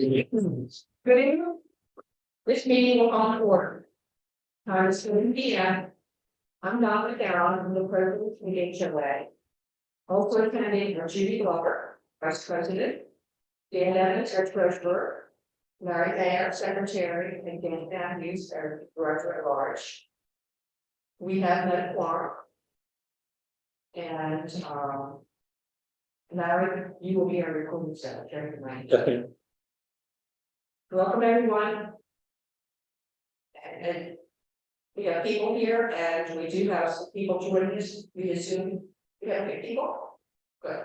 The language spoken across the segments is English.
Good evening. This meeting will come to order. Time is 7 p.m. I'm Dr. Carroll from the President's Meeting June. Also attending are Judy Glover, Vice President, Dan Evans, our Treasurer, Larry May, our Secretary, and Dan Matthews, our Director at Large. We have met quorum. And Larry, you will be our recording secretary tonight. Welcome everyone. And we have people here, and we do have some people joining us. We assume we have good people. Good.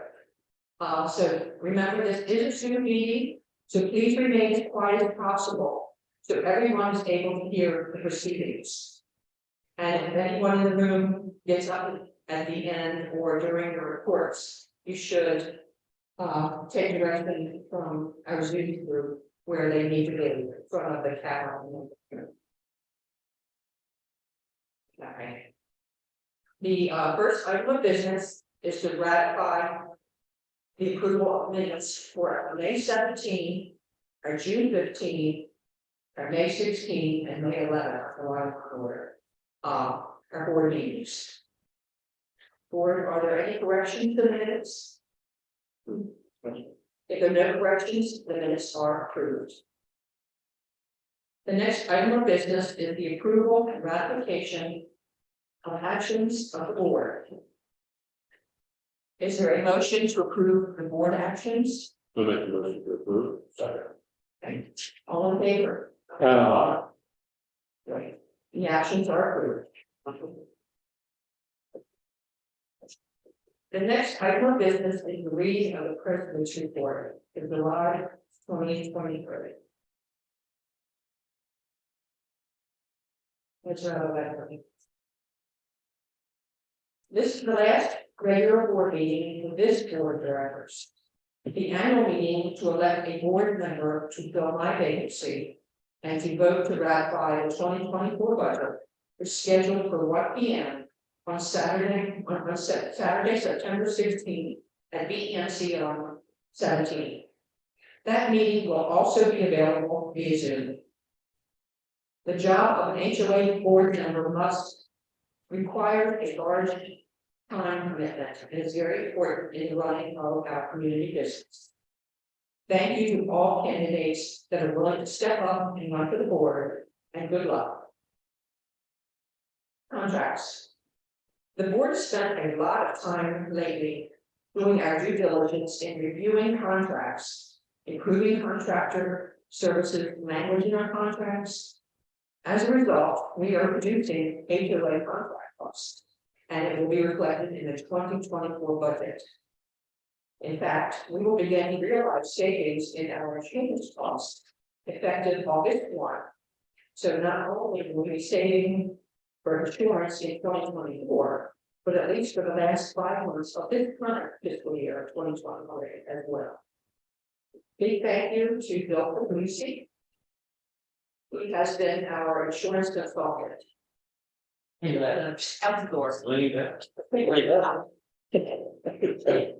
So remember, this is a Zoom meeting, so please remain as quiet as possible, so everyone is able to hear the proceedings. And if anyone in the room gets up at the end or during the reports, you should take direction from our Zoom group where they need to be in front of the camera. Okay. The first item of business is to ratify the approval of minutes for our May 17, our June 15, our May 16, and May 11, our board meetings. Board, are there any corrections to the minutes? If there are no corrections, the minutes are approved. The next item of business is the approval and ratification of actions of the board. Is there a motion to approve the board actions? I'll make a motion to approve. Second. Okay. All in favor? Right. The actions are approved. The next item of business is the reading of the President's report in July 2023. This is the last regular board meeting for this board of directors. The annual meeting to elect a board member to fill my vacancy and to vote to ratify the 2024 budget is scheduled for 1 p.m. on Saturday, September 16th at BEMC on 17. That meeting will also be available via Zoom. The job of an HOA board member must require a large time commitment and is very important in the running of our community business. Thank you to all candidates that are willing to step up and run for the board, and good luck. Contracts. The board has spent a lot of time lately doing our due diligence in reviewing contracts, improving contractor services language in our contracts. As a result, we are reducing HOA contract costs, and it will be reflected in the 2024 budget. In fact, we will begin to realize savings in our insurance costs effective August 1. So not only will we be saving for insurance in 2024, but at least for the last 5 months of this current fiscal year, 2023 as well. Big thank you to Bill Capucci. He has been our insurance consultant. Outdoors.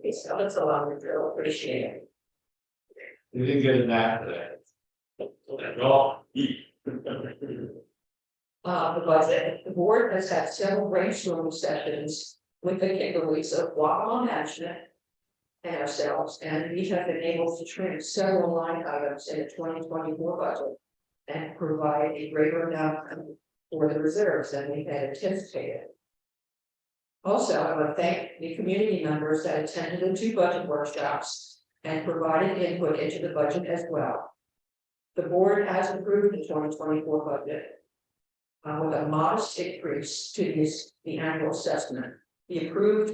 It's a lot of drill, appreciate it. You didn't get a nap today. The budget. The board has had several brainstorming sessions with the capabilities of Waterlaw Management and ourselves, and we have been able to trim several line items in the 2024 budget and provide a greater amount for the reserves than we had anticipated. Also, I want to thank the community members that attended the 2 budget workshops and provided input into the budget as well. The board has approved the 2024 budget with a modest increase to the annual assessment. The approved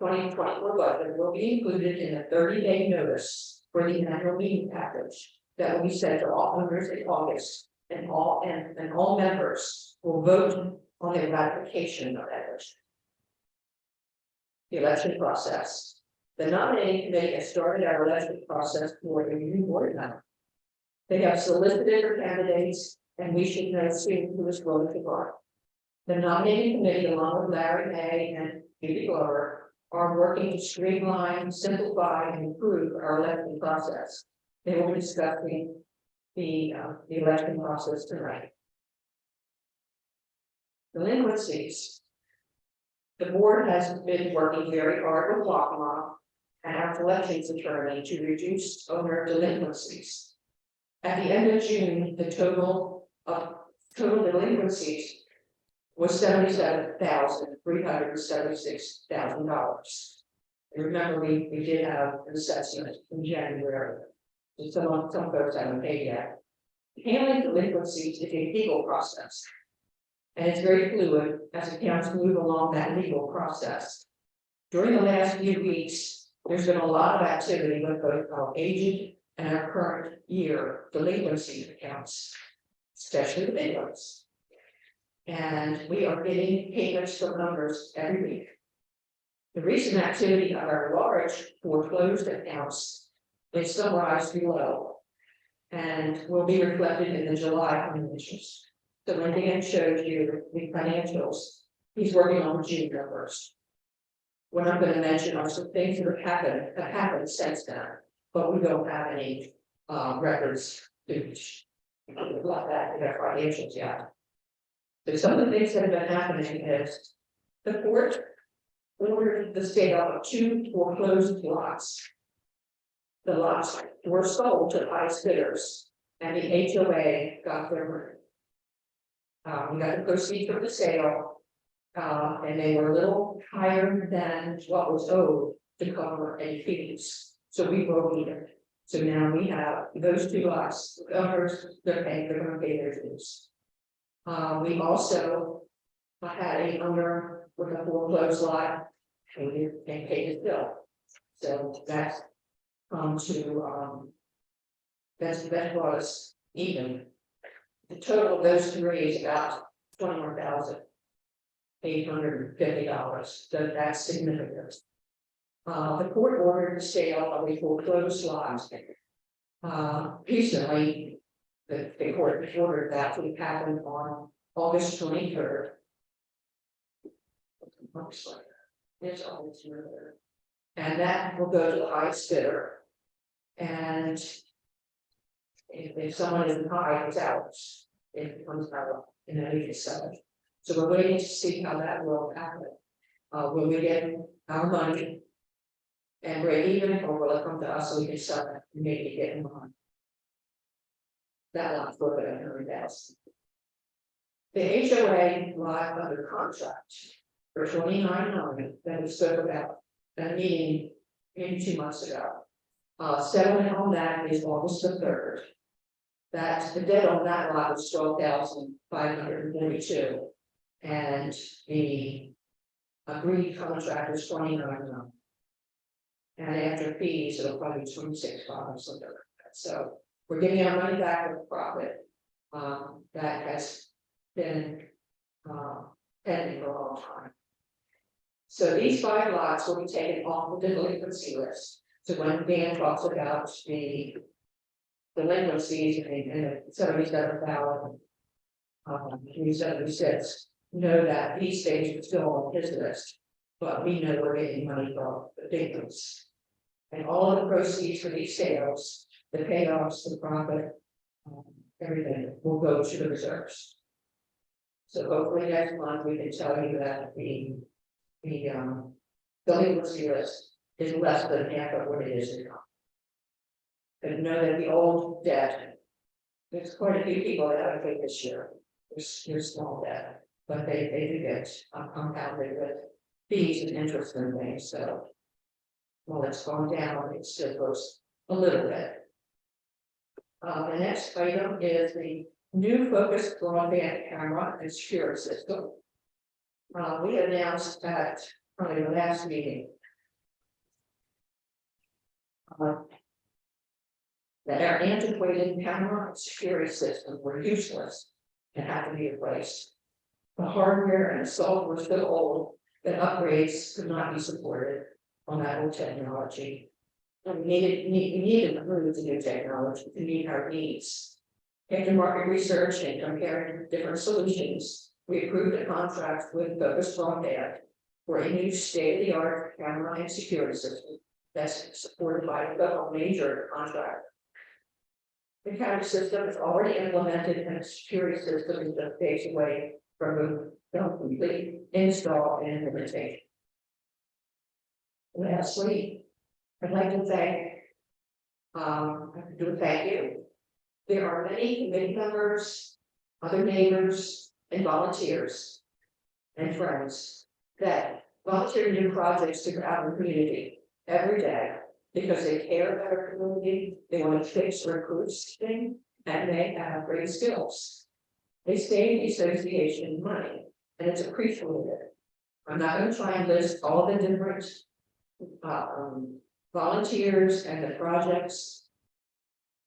2024 budget will be included in a 30-day notice for the annual meeting package that will be sent to all members in August, and all members will vote on the ratification of that budget. The election process. The nominating committee has started our election process for a new board member. They have solicited their candidates, and we should know soon who is willing to run. The nominating committee, along with Larry May and Judy Glover, are working to streamline, simplify, and improve our election process. They will be discussing the election process tonight. Delinquencies. The board has been working very hard with Waccamaw and our collections attorney to reduce owner delinquencies. At the end of June, the total delinquencies was $77,376,000. Remember, we did have an assessment in January. Some folks haven't paid yet. Handling delinquencies is a legal process. And it's very fluid as accounts move along that legal process. During the last few weeks, there's been a lot of activity with both our aged and our current year delinquency accounts, especially the big ones. And we are getting payments from numbers every week. The recent activity of our large foreclosed accounts is summarized below and will be reflected in the July financials. So when Dan showed you the financials, he's working on the June numbers. What I'm going to mention are some things that have happened since then, but we don't have any records to like that in our financials yet. So some of the things that have been happening is the court ordered the sale of 2 foreclosed lots. The lots were sold to highest bidders, and the HOA got their money. We got the proceeds from the sale, and they were a little higher than what was owed to cover any fees. So we broke even. So now we have those 2 lots. The owners, they're going to pay their dues. We also had a owner with a foreclosed lot who paid his bill. So that's come to that brought us even. The total of those 3 is about $21,850. So that's significant. The court ordered the sale of a foreclosed lot. Recently, the court ordered that to happen on August 23rd. It's always there. And that will go to the highest bidder. And if someone isn't high, it's out. It comes out in a legal sell. So we're waiting to see how that will happen. Will we get our money and break even, or will it come to us so we can sell it and maybe get more? That lot's for $100,000. The HOA live under contract for $29 million that we spoke about that meeting maybe 2 months ago. Settlement on that is August the 3rd. That the debt on that lot was $12,542, and the agreed contract is $29 million. And after fees, it'll probably be $26,500, something like that. So we're getting our money back with profit. That has been pending for a long time. So these 5 lots will be taken off the delinquency list. So when Dan talks about the delinquencies and 77,000, 376, know that these things are still on his list, but we know we're getting money from the victims. And all of the proceeds for these sales, the payoffs, the profit, everything will go to the reserves. So hopefully next month we can tell you that the delinquency list is less than half of what it is now. And know that the old debt, there's quite a few people that haven't paid this year. There's small debt, but they do get compounded with fees and interest and things. So while it's gone down, it still goes a little bit. The next item is the new focused broadband camera and security system. We announced at probably the last meeting that our antiquated camera and security systems were useless and had to be replaced. The hardware and software were so old that upgrades could not be supported on that old technology. And we needed to move to new technology to meet our needs. After market research and comparing different solutions, we approved a contract with Focus Broadband for a new state-of-the-art camera and security system that's supported by a federal major contract. The county system is already implemented and a security system is just days away from the complete install and implementation. Lastly, I'd like to thank, thank you. There are many committee members, other neighbors, and volunteers and friends that volunteer to do projects throughout our community every day because they care about our community, they want to fix or improve things, and they have great skills. They save the association money, and it's appreciated. I'm not going to try and list all the different volunteers and the projects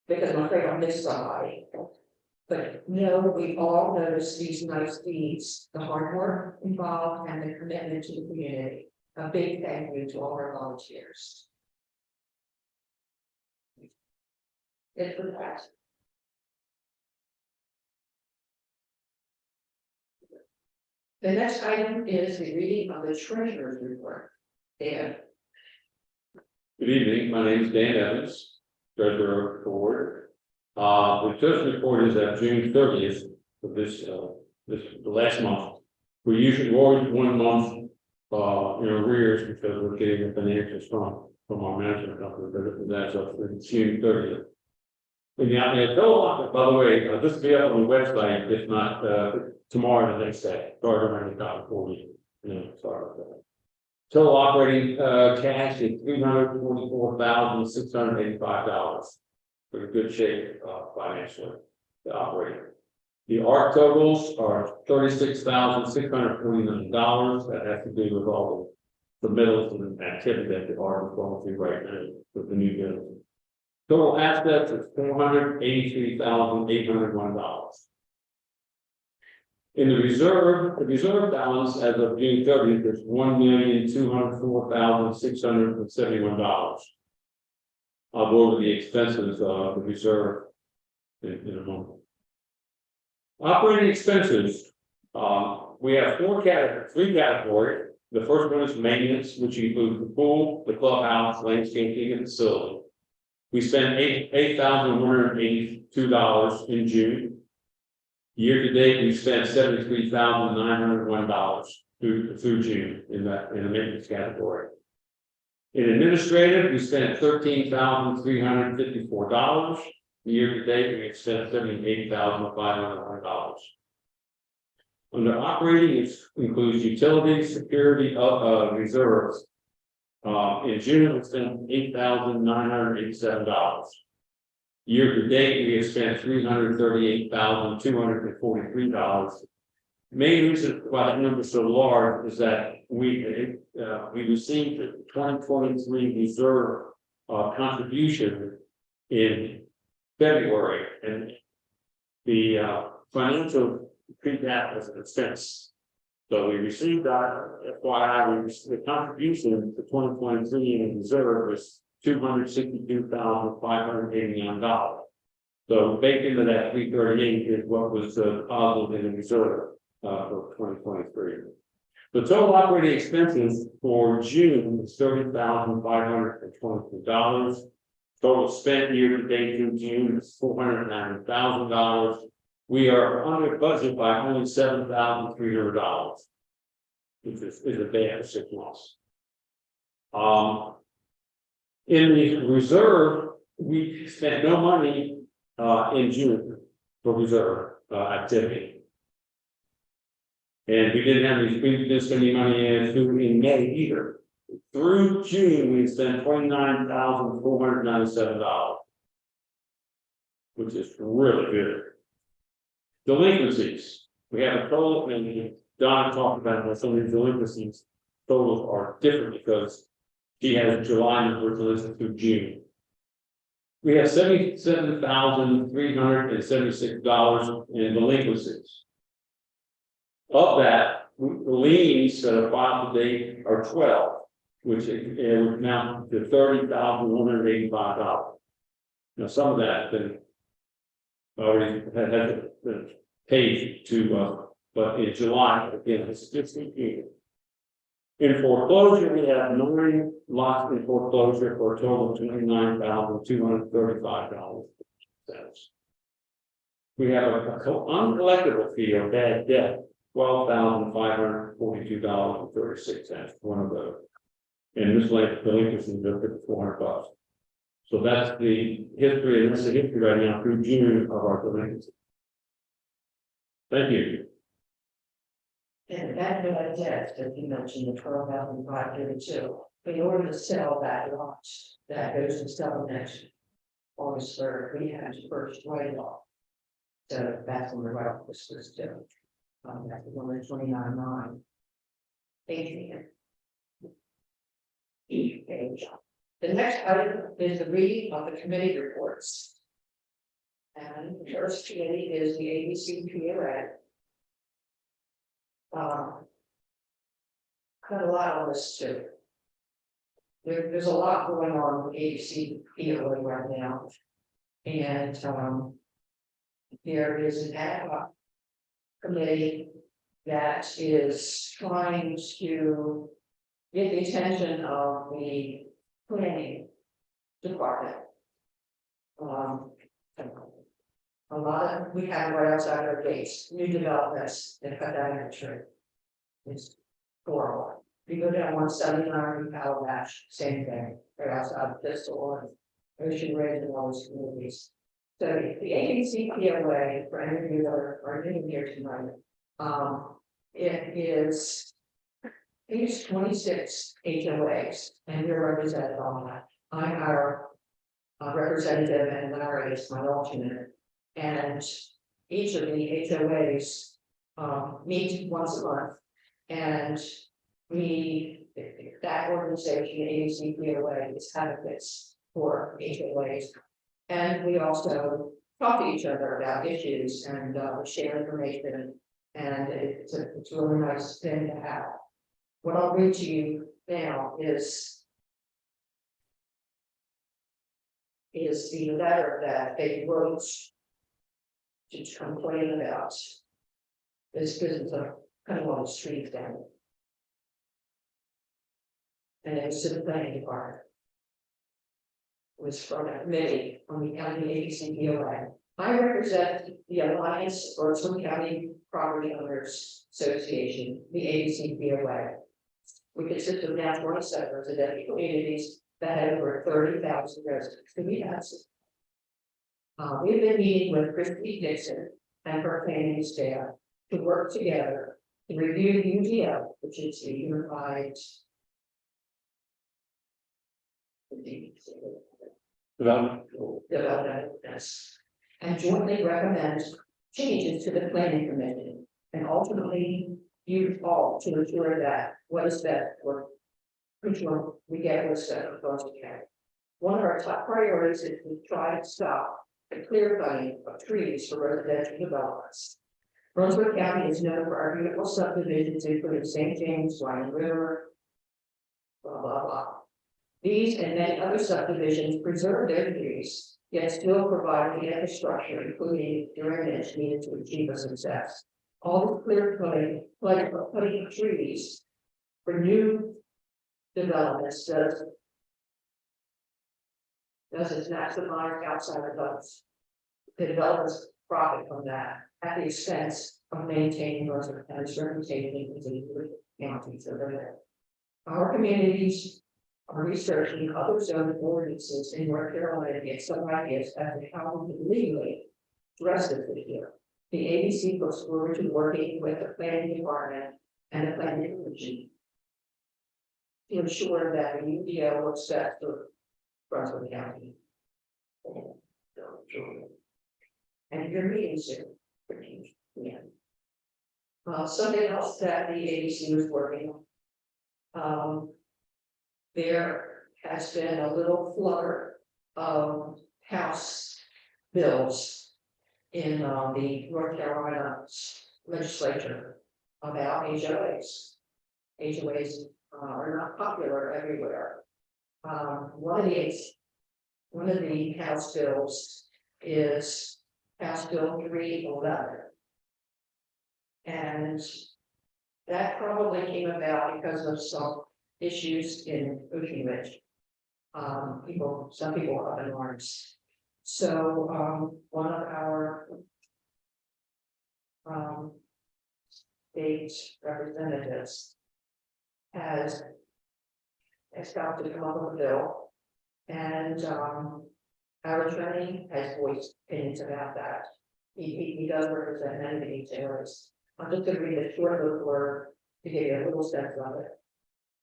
because I'm afraid I'll miss somebody. But no, we all notice these nice deeds, the hard work involved and the commitment to the community. A big thank you to all our volunteers. It's for that. The next item is the reading of the treasurer's report. Dan. Good evening, my name is Dan Evans, treasurer of the board. The treasurer's report is at June 30th of the last month. We usually always 1 month in arrears because we're getting the financials from our management company, but that's up for June 30th. And the total, by the way, this will be up on the website, if not tomorrow, the next day. Sorry, I'm running out before we, sorry about that. Total operating cash is $344,685. We're in good shape financially, the operating. The ARC totals are $36,649. That has to do with all the middles and activity that the ARC is going through right now with the new building. Total assets is $483,801. In the reserve balance as of June 30th is $1,204,671. I'll go over the expenses of the reserve in a moment. Operating expenses, we have three categories. The first one is maintenance, which includes the pool, the clubhouse, landscaping, and facility. We spent $8,182 in June. Year to date, we spent $73,901 through June in the maintenance category. In administrative, we spent $13,354. Year to date, we spent $78,501. Under operating, it includes utilities, security, reserves. In June, we spent $8,987. Year to date, we have spent $338,243. Main reason why that number is so large is that we received the 2023 reserve contribution in February, and the financial treat that as an expense. So we received that. FYI, the contribution to 2023 in reserve was $262,589. So baked into that 338 is what was deposited in the reserve for 2023. The total operating expenses for June is $30,522. Total spent year to date through June is $490,000. We are under budget by only $7,300, which is a bad 6 months. In the reserve, we spent no money in June for reserve activity. And we didn't spend any money in May either. Through June, we spent $29,497, which is really good. Delinquencies. We have a total, and Donna talked about how some of these delinquencies totals are different because she has July numbers listed through June. We have $77,376 in delinquencies. Of that, the liens that are filed to date are 12, which amount to $30,185. Now, some of that been already had been paid to, but in July, again, it's continuing. In foreclosure, we have 9 lots in foreclosure for a total of $29,235. cents. We have a uncollectible fee of bad debt, $12,542.36, one of those. And miscellaneous delinquency is up to $400. So that's the history, and that's the history right now through June of our delinquency. Thank you. And that bad debt that you mentioned, the 12,532, in order to sell that lot, that goes to sell next August 3rd, we have to first write it off. So that's when the write-off was due. That's the 129.9. 18. Each page. The next item is the reading of the committee reports. And the first committee is the ABCPOA. Got a lot on this too. There's a lot going on with ABCPOA right now. And there is an ad hoc committee that is trying to get the attention of the planning department. A lot of, we have right outside our gates, new developments that cut down the tree. It's horrible. You go down 179 in Calabash, same thing, right outside of Bristol and Ocean Ridge and all those communities. So the ABCPOA, for any of you that are new here tonight, it is 26 HOAs, and we're represented on that. I'm our representative, and Larry is my alternate. And each of the HOAs meet once a month, and that organization, ABCPOA, is advocates for HOAs. And we also talk to each other about issues and share information, and it's a really nice thing to have. What I'll read to you now is the letter that they wrote to complain about this business of cutting all the streets down. And it was to the planning department. It was from a committee on the county ABCPOA. I represent the Alliance for Brooklyn County Property Owners Association, the ABCPOA. We consist of now 27 residential communities that have over 30,000 residents. We've been meeting with Christy Dixon and her planning staff to work together to review the UDO, which is the Unified Development, and jointly recommend changes to the planning commission, and ultimately you all to ensure that what is best for ensure we get what's best for Brunswick County. One of our top priorities is to try to stop the clear cutting of trees for residential developments. Brunswick County is known for our beautiful subdivisions, including St. James, Lion River, blah, blah, blah. These and many other subdivisions preserve their trees, yet still provide the infrastructure, including drainage needed to achieve a success. All the clear cutting of trees for new developments does is maximize outside adults. The developers profit from that at the expense of maintaining Brunswick County's reputation in the counties that are there. Our communities are researching other zoning ordinances in North Carolina to get some ideas as to how we can legally address this issue. The ABC looks forward to working with the planning department and the planning commission to ensure that the UDO looks best for Brunswick County. And your meeting soon. Yeah. Something else that the ABC was working on. There has been a little flutter of House bills in the North Carolina legislature about HOAs. HOAs are not popular everywhere. One of the House bills is House Bill 311. And that probably came about because of some issues in Ocean Ridge. Some people up in arms. So, one of our state representatives has got to come up with a bill, and, our attorney has voiced opinions about that. He does represent many of these areas. I'm just gonna read a short little word to give you a little sense of it.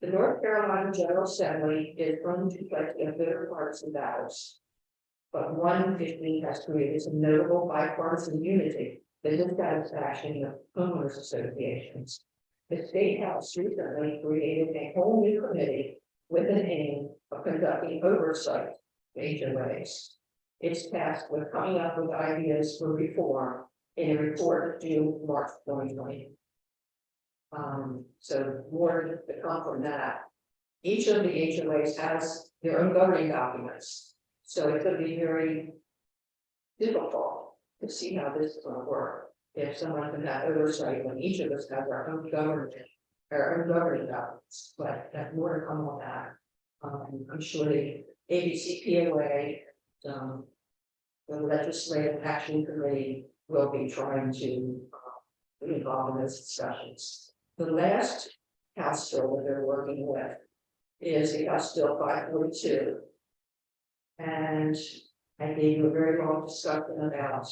The North Carolina General Assembly is prone to plenty of bitter parts and battles. But one issue has created some notable bipartisan unity, the dissatisfaction of homeowners associations. The State House recently created a whole new committee with an aim of conducting oversight of HOAs. It's tasked with coming up with ideas for reform in a report due March 2020. So more to come from that. Each of the HOAs has their own governing documents, so it could be very difficult to see how this is going to work. If someone can have oversight when each of us has our own governing documents, but that's more to come on that. I'm sure the ABCPOA, the Legislative Action Committee will be trying to be involved in those discussions. The last House bill that they're working with is the House Bill 542. And I gave you a very long discussion about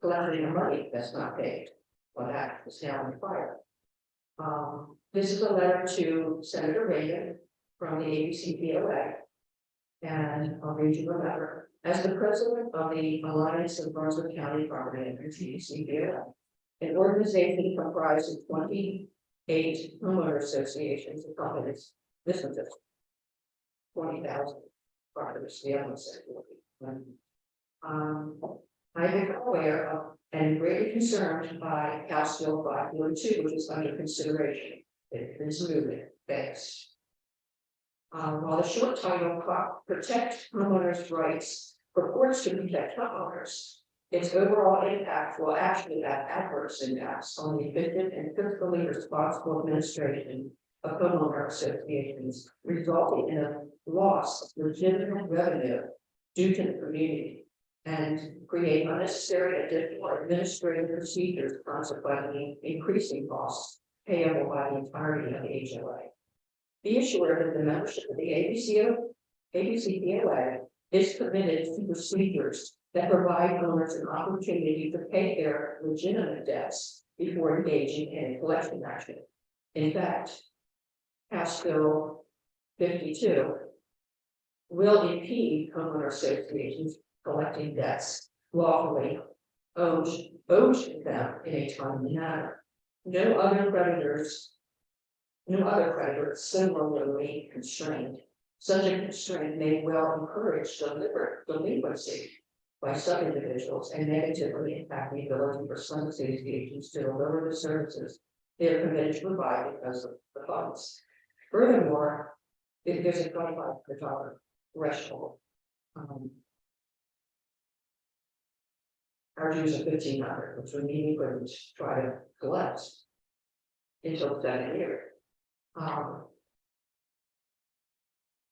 collecting the money that's not paid. Well, that is now required. This is a letter to Senator Reagan from the ABCPOA. And I'll read you the letter. As the president of the Alliance of Brunswick County Carpenters, ABCPOA, an organization comprised of 28 homeowner associations and companies. Listen to this. 20,000 carpenters, the other said. I become aware of and greatly concerned by House Bill 542, which is under consideration. It is moving fast. While the short title protect homeowners' rights purports to protect homeowners, its overall impact will actually have adverse impacts on the efficient and fiscally responsible administration of homeowner associations, resulting in a loss of legitimate revenue due to the community and create unnecessary additional administrative procedures, consequently increasing costs payable by the entirety of the HOA. Be assured that the membership of the ABCPOA is committed to procedures that provide owners an opportunity to pay their legitimate debts before engaging in a collection action. In fact, House Bill 52 will impede homeowner associations collecting debts lawfully owed to them in a timely manner. No other creditors similarly constrained. Such a constraint may well encourage deliberate delinquency by some individuals and negatively impact the ability for some associations to deliver the services they are committed to provide because of the funds. Furthermore, if there's a $25 threshold, our dues are $1,500, which we couldn't try to collect until 7 years.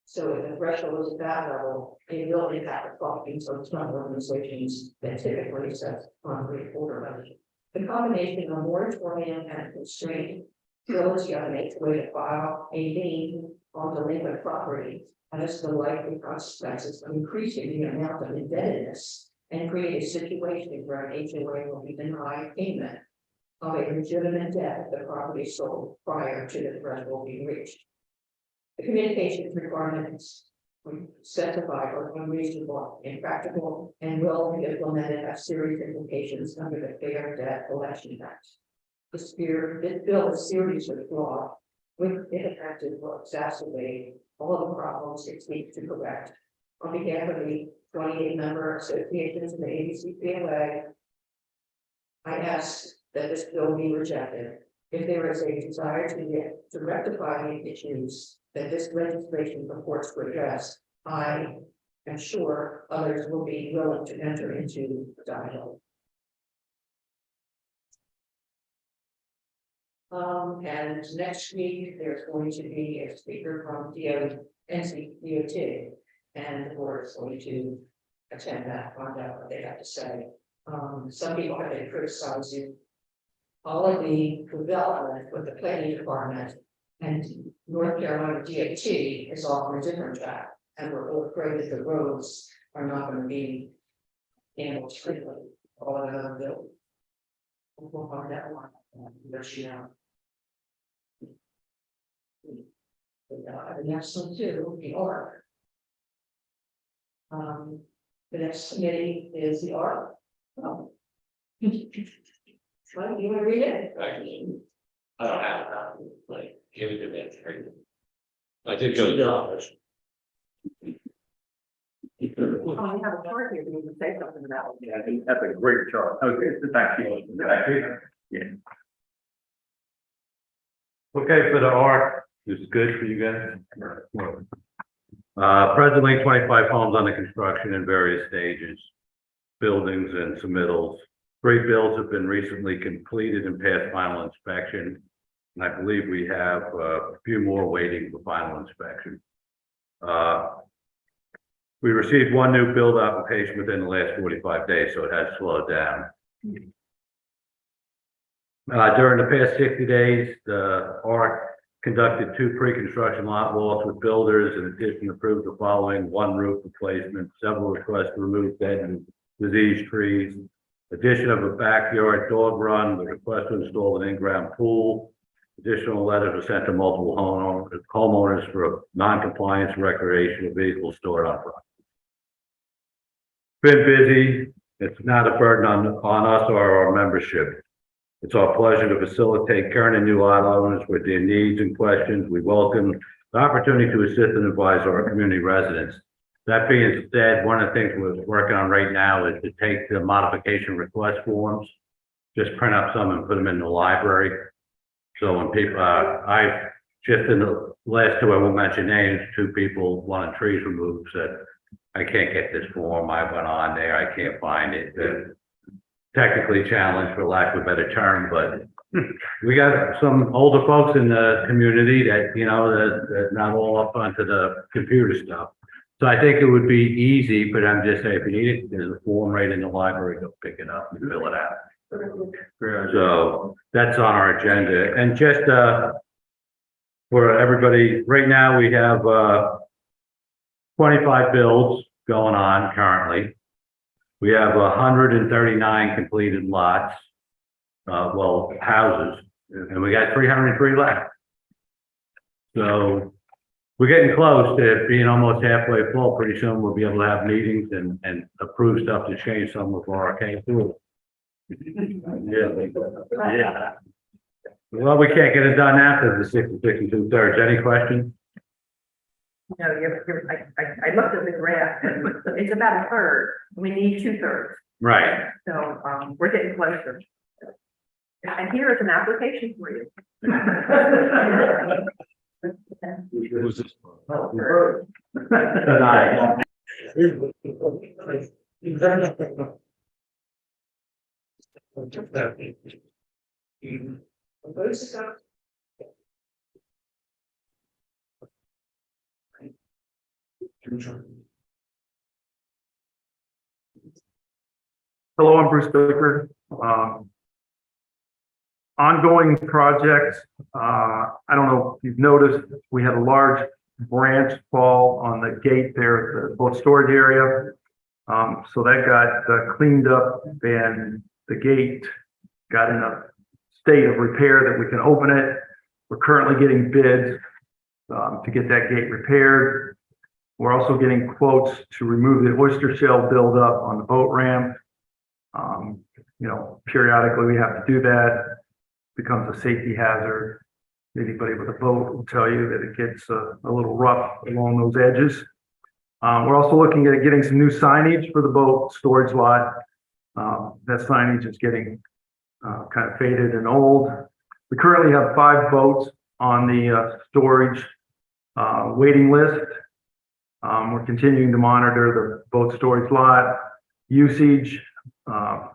So if the threshold is at that level, it will impact the funding, so it's not organizations that typically set on three-quarter money. The combination of moratorium and constraint ability of an HOA to file a lien on delinquent property has the likely consequences of increasing the amount of indebtedness and create a situation where an HOA will be denied payment of a legitimate debt if the property sold prior to the threshold being reached. The communications requirements specified are unreasonable, impractical, and will be implemented have serious implications under the Fair Debt Collection Act. This bill is seriously flawed, with ineffective will exacerbate all the problems it seeks to correct. On behalf of the 28 member associations in the ABCPOA, I ask that this bill be rejected. If there is a desire to rectify the issues that this legislation purports to address, I am sure others will be willing to enter into the dialogue. And next week, there's going to be a speaker from NCDOT, and the board is going to attend that, find out what they have to say. Some people have been criticizing all of the development with the planning department, and North Carolina DOT is off on a different track, and we're all afraid that the roads are not going to be able to treatment all of the building. We'll find that one, let you know. The next one too, the ARC. The next committee is the ARC. Oh. Well, you want to read it? I don't have it, like, give it to me. I did go to the office. Oh, I have a chart here, you can say something about it. Yeah, I think that's a great chart. Okay, thank you. Yeah. Okay, for the ARC, this is good for you guys? Presently 25 homes under construction in various stages, buildings and submittals. 3 builds have been recently completed and passed final inspection. And I believe we have a few more waiting for final inspection. We received 1 new build application within the last 45 days, so it has slowed down. During the past 60 days, the ARC conducted 2 pre-construction lot walks with builders. In addition, approved the following: 1 roof replacement, several requests to remove dead and diseased trees, addition of a backyard dog run, the request to install an in-ground pool. Additional letters were sent to multiple homeowners for non-compliance recreational vehicles stored on property. Been busy. It's not a burden on us or our membership. It's our pleasure to facilitate current and new lot owners with their needs and questions. We welcome the opportunity to assist and advise our community residents. That being said, one of the things we're working on right now is to take the modification request forms, just print up some and put them in the library. So when people, I've just in the last 2, I won't mention names, 2 people wanted trees removed, said, I can't get this form. I went on there, I can't find it. Technically challenged, for lack of a better term, but we got some older folks in the community that, you know, that not all up onto the computer stuff. So I think it would be easy, but I'm just saying, if you need it, there's a form right in the library, go pick it up and fill it out. So that's on our agenda. And just for everybody, right now we have 25 builds going on currently. We have 139 completed lots, well, houses, and we got 303 left. So we're getting close to being almost halfway full. Pretty soon we'll be able to have meetings and approve stuff to change some of our arcane rules. Yeah. Well, we can't get it done after the 66 2/3. Any questions? No, I looked at the graph and it's about a third. We need 2/3. Right. So, we're getting closer. And here is an application for you. Who's this? Tonight. Hello, I'm Bruce Baker. Ongoing projects. I don't know if you've noticed, we had a large branch fall on the gate there at the boat storage area. So that got cleaned up and the gate got in a state of repair that we can open it. We're currently getting bids to get that gate repaired. We're also getting quotes to remove the oyster shell buildup on the boat ramp. You know, periodically we have to do that. Becomes a safety hazard. Anybody with a boat will tell you that it gets a little rough along those edges. We're also looking at getting some new signage for the boat storage lot. That signage is getting kind of faded and old. We currently have 5 boats on the storage waiting list. We're continuing to monitor the boat storage lot usage. You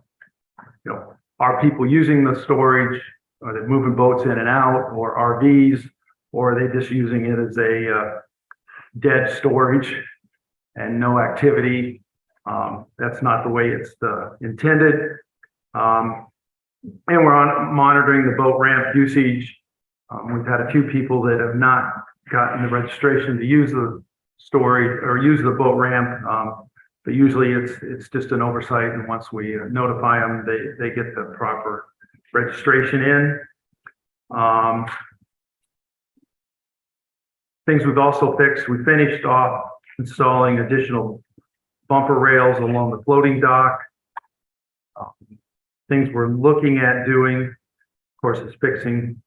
know, are people using the storage? Are they moving boats in and out, or RVs, or are they just using it as a dead storage? and no activity. That's not the way it's intended. And we're monitoring the boat ramp usage. We've had a few people that have not gotten the registration to use the storage or use the boat ramp. But usually it's just an oversight, and once we notify them, they get the proper registration in. Things we've also fixed, we finished off installing additional bumper rails along the floating dock. Things we're looking at doing, of course, is fixing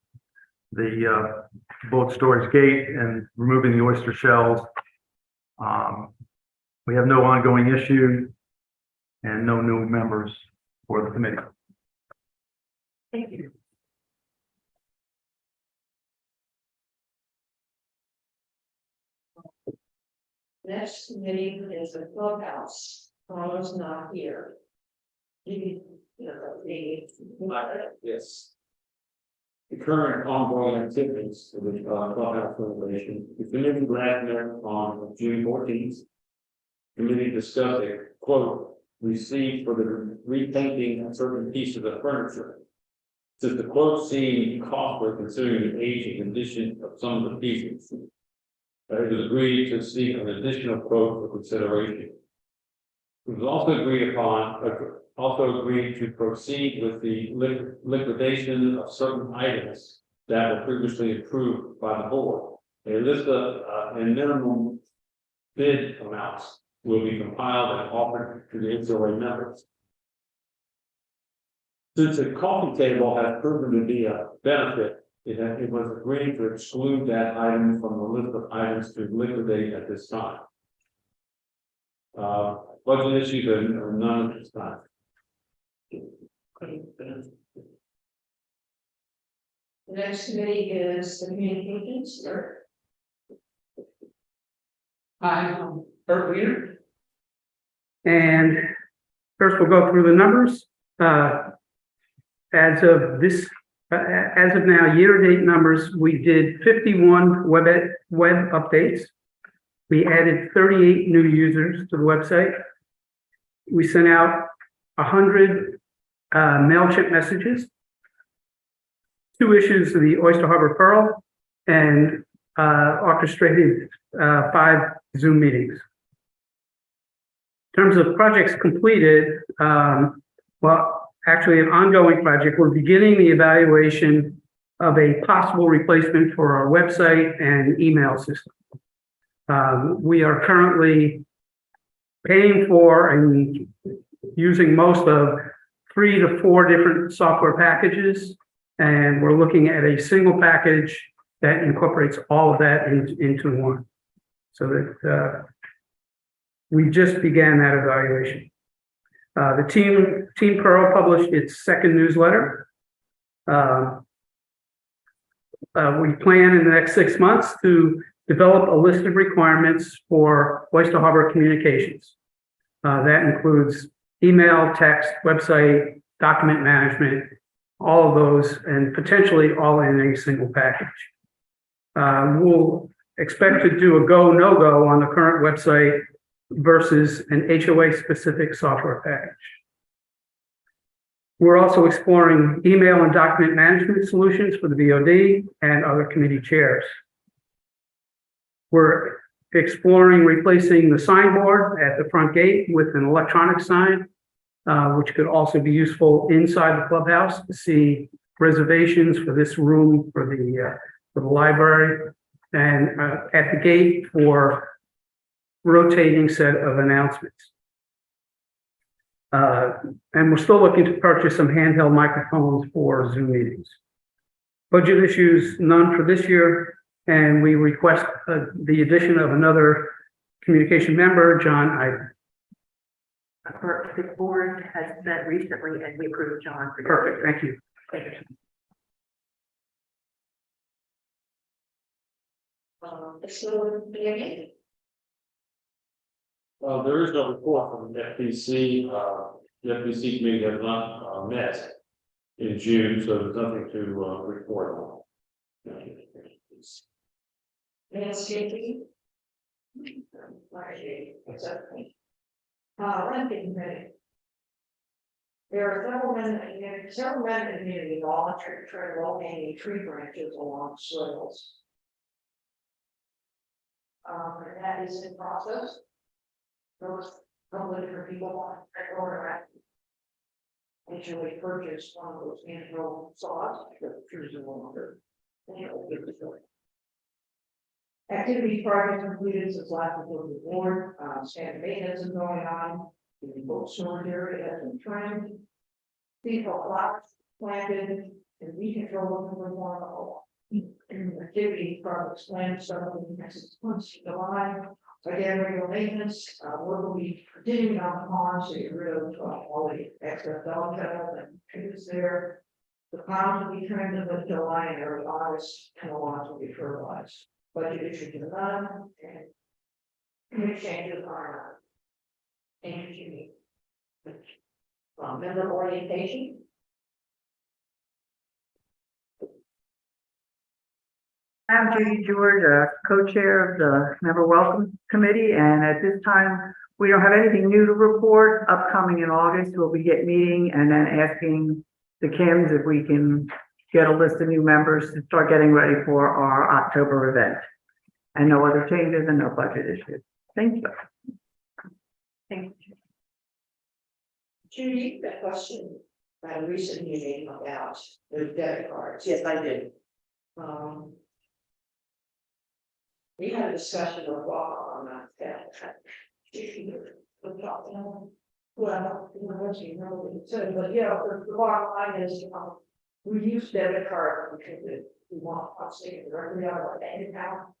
the boat storage gate and removing the oyster shells. We have no ongoing issue and no new members for the committee. Thank you. Next meeting is the clubhouse. Carla's not here. Yes. The current ongoing activities of the clubhouse renovation, the committee last met on June 14th. Committee discussed a quote received for the repainting of certain pieces of furniture. Since the quote seemed costly considering the age and condition of some of the pieces, it was agreed to seek an additional quote for consideration. It was also agreed to proceed with the liquidation of certain items that were previously approved by the board. A list of and minimum bid amounts will be compiled and offered to the HOA members. Since the coffee table has proven to be a benefit, it was agreed to exclude that item from the list of items to liquidate at this time. Budget issues are none at this time. The next committee is the communications. Hi, Bert Weir. And first we'll go through the numbers. As of now, year-to-date numbers, we did 51 web updates. We added 38 new users to the website. We sent out 100 MailChimp messages, 2 issues of the Oyster Harbor Pearl, and orchestrated 5 Zoom meetings. In terms of projects completed, actually an ongoing project, we're beginning the evaluation of a possible replacement for our website and email system. We are currently paying for and using most of 3 to 4 different software packages, and we're looking at a single package that incorporates all of that into one. So that we just began that evaluation. The Team Pearl published its 2nd newsletter. We plan in the next 6 months to develop a list of requirements for Oyster Harbor communications. That includes email, text, website, document management, all of those, and potentially all in a single package. We'll expect to do a go, no-go on the current website versus an HOA-specific software package. We're also exploring email and document management solutions for the BOD and other committee chairs. We're exploring replacing the signboard at the front gate with an electronic sign, which could also be useful inside the clubhouse to see reservations for this room for the library, and at the gate for rotating set of announcements. And we're still looking to purchase some handheld microphones for Zoom meetings. Budget issues, none for this year, and we request the addition of another communication member, John Iden. The board has met recently and we approved John. Perfect, thank you. Thank you. There is no report from the FPC. The FPC committee has not met in June, so there's nothing to report on. Landscaping. Lending committee. There are several men in the community volunteer to trim low-hanging tree branches along swales. And that is in process. Those couple of different people want to go around. Actually purchased one of those hand-rolled saws, because the trees are no longer. Activity project completed since last before the board, standard maintenance is going on, the boat storage area has been trimmed. People flowers planted, and we control them with one activity projects planned, starting in the next month, July. Again, regular maintenance, work will be continuing on the pond, so get rid of all the extra dog kennel and trees there. The ponds will be trimmed in July and early August, and the lawns will be fertilized. Budget issues are done, and committee changes are changing. Member orientation. I'm Judy George, co-chair of the Member Welcome Committee, and at this time, we don't have anything new to report. Upcoming in August, we'll be meeting and then asking the Kims if we can get a list of new members to start getting ready for our October event. And no other changes and no budget issues. Thank you. Thank you. Judy, a question at a recent meeting about the debit cards. Yes, I did. We had a discussion of law on that. Well, you know what it said, but yeah, the bottom line is, we use debit card because we want, I'll say it directly out of our bank account.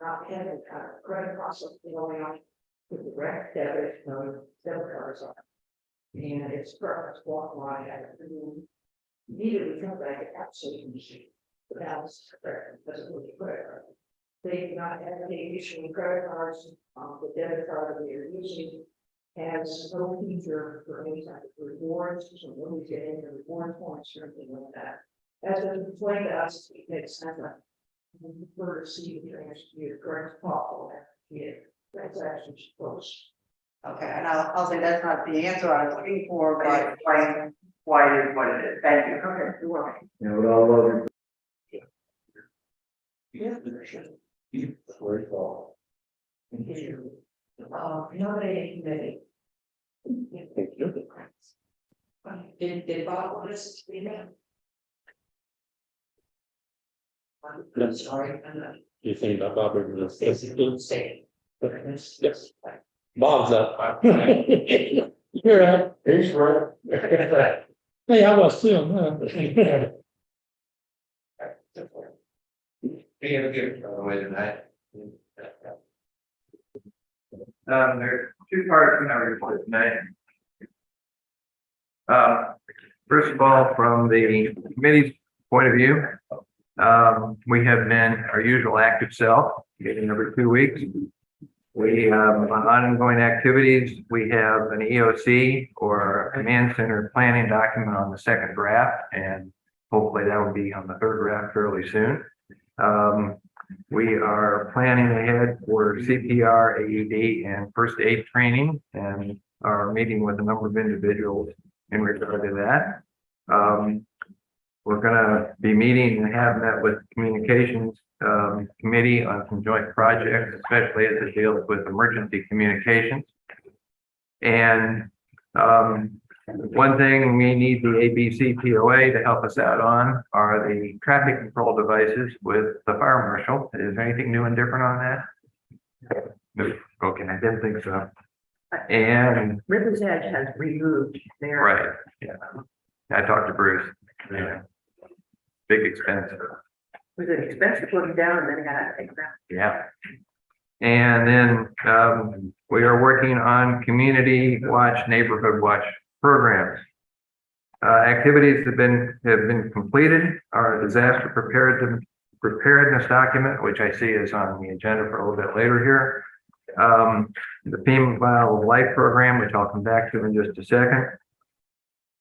Not having a kind of credit process going on with the direct debit, debit cards on. And it's perfect, walk line, immediately come back at absolute machine. The balance doesn't really credit card. They do not have any issuing credit cards, the debit card that they're using has no feature for any type of rewards, so when we get any reward points or anything like that. As it explained to us, it makes sense. We prefer to see the transfer correct possible transactions close. Okay, and I'll say that's not the answer I was looking for, but explain why it is what it is. Thank you. Okay, you're welcome. You know, with all love. Yeah. Where it's all. Nominating committee. Did Bob want us to be there? I'm sorry, I'm not. You think that Bob would Stay. Yes. Bob's up. You're up. He's right. Hey, I was still, Being a good way tonight. There's two parts in our report tonight. First of all, from the committee's point of view, we have been our usual active self, meeting every 2 weeks. We have ongoing activities. We have an EOC or a command center planning document on the second draft, and hopefully that will be on the third draft fairly soon. We are planning ahead for CPR, AED, and first aid training, and are meeting with a number of individuals in regard to that. We're going to be meeting and have met with communications committee on some joint projects, especially as it deals with emergency communications. And one thing we need the ABC POA to help us out on are the traffic control devices with the fire marshal. Is there anything new and different on that? No. Okay, I didn't think so. And River's Edge has removed their. right, yeah. I talked to Bruce. Yeah. Big expense. Was it expensive to put them down and then had to take them out? Yeah. And then we are working on community watch, neighborhood watch programs. Activities have been completed. Our disaster preparedness document, which I see is on the agenda for a little bit later here. The FEMA Wildlife Program, which I'll come back to in just a second.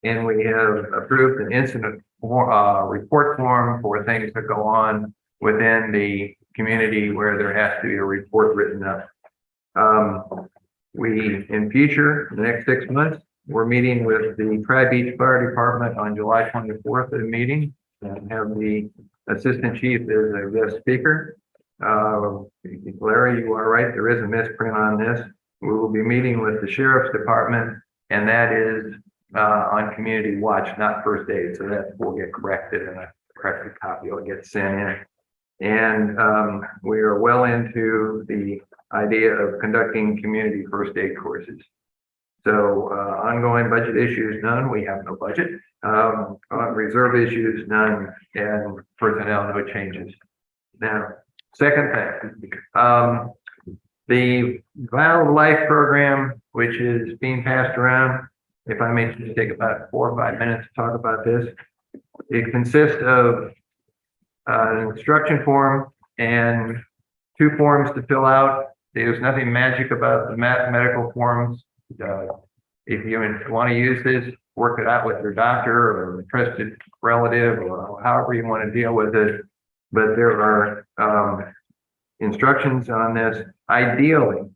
And we have approved an incident report form for things that go on within the community where there has to be a report written up In future, the next 6 months, we're meeting with the Tri-Beach Fire Department on July 24th at a meeting, and have the Assistant Chief as a guest speaker. Larry, you are right, there is a misprint on this. We will be meeting with the Sheriff's Department, and that is on Community Watch, not First Aid, so that will get corrected, and a corrected copy will get sent in. And we are well into the idea of conducting community first aid courses. So ongoing budget issues, none. We have no budget. Reserve issues, none. And personnel, no changes. Now, second thing, the Vial of Life program, which is being passed around, if I may just take about 4 or 5 minutes to talk about this. It consists of an instruction form and 2 forms to fill out. There's nothing magic about the medical forms. If you want to use this, work it out with your doctor or a trusted relative or however you want to deal with it. But there are instructions on this. Ideally,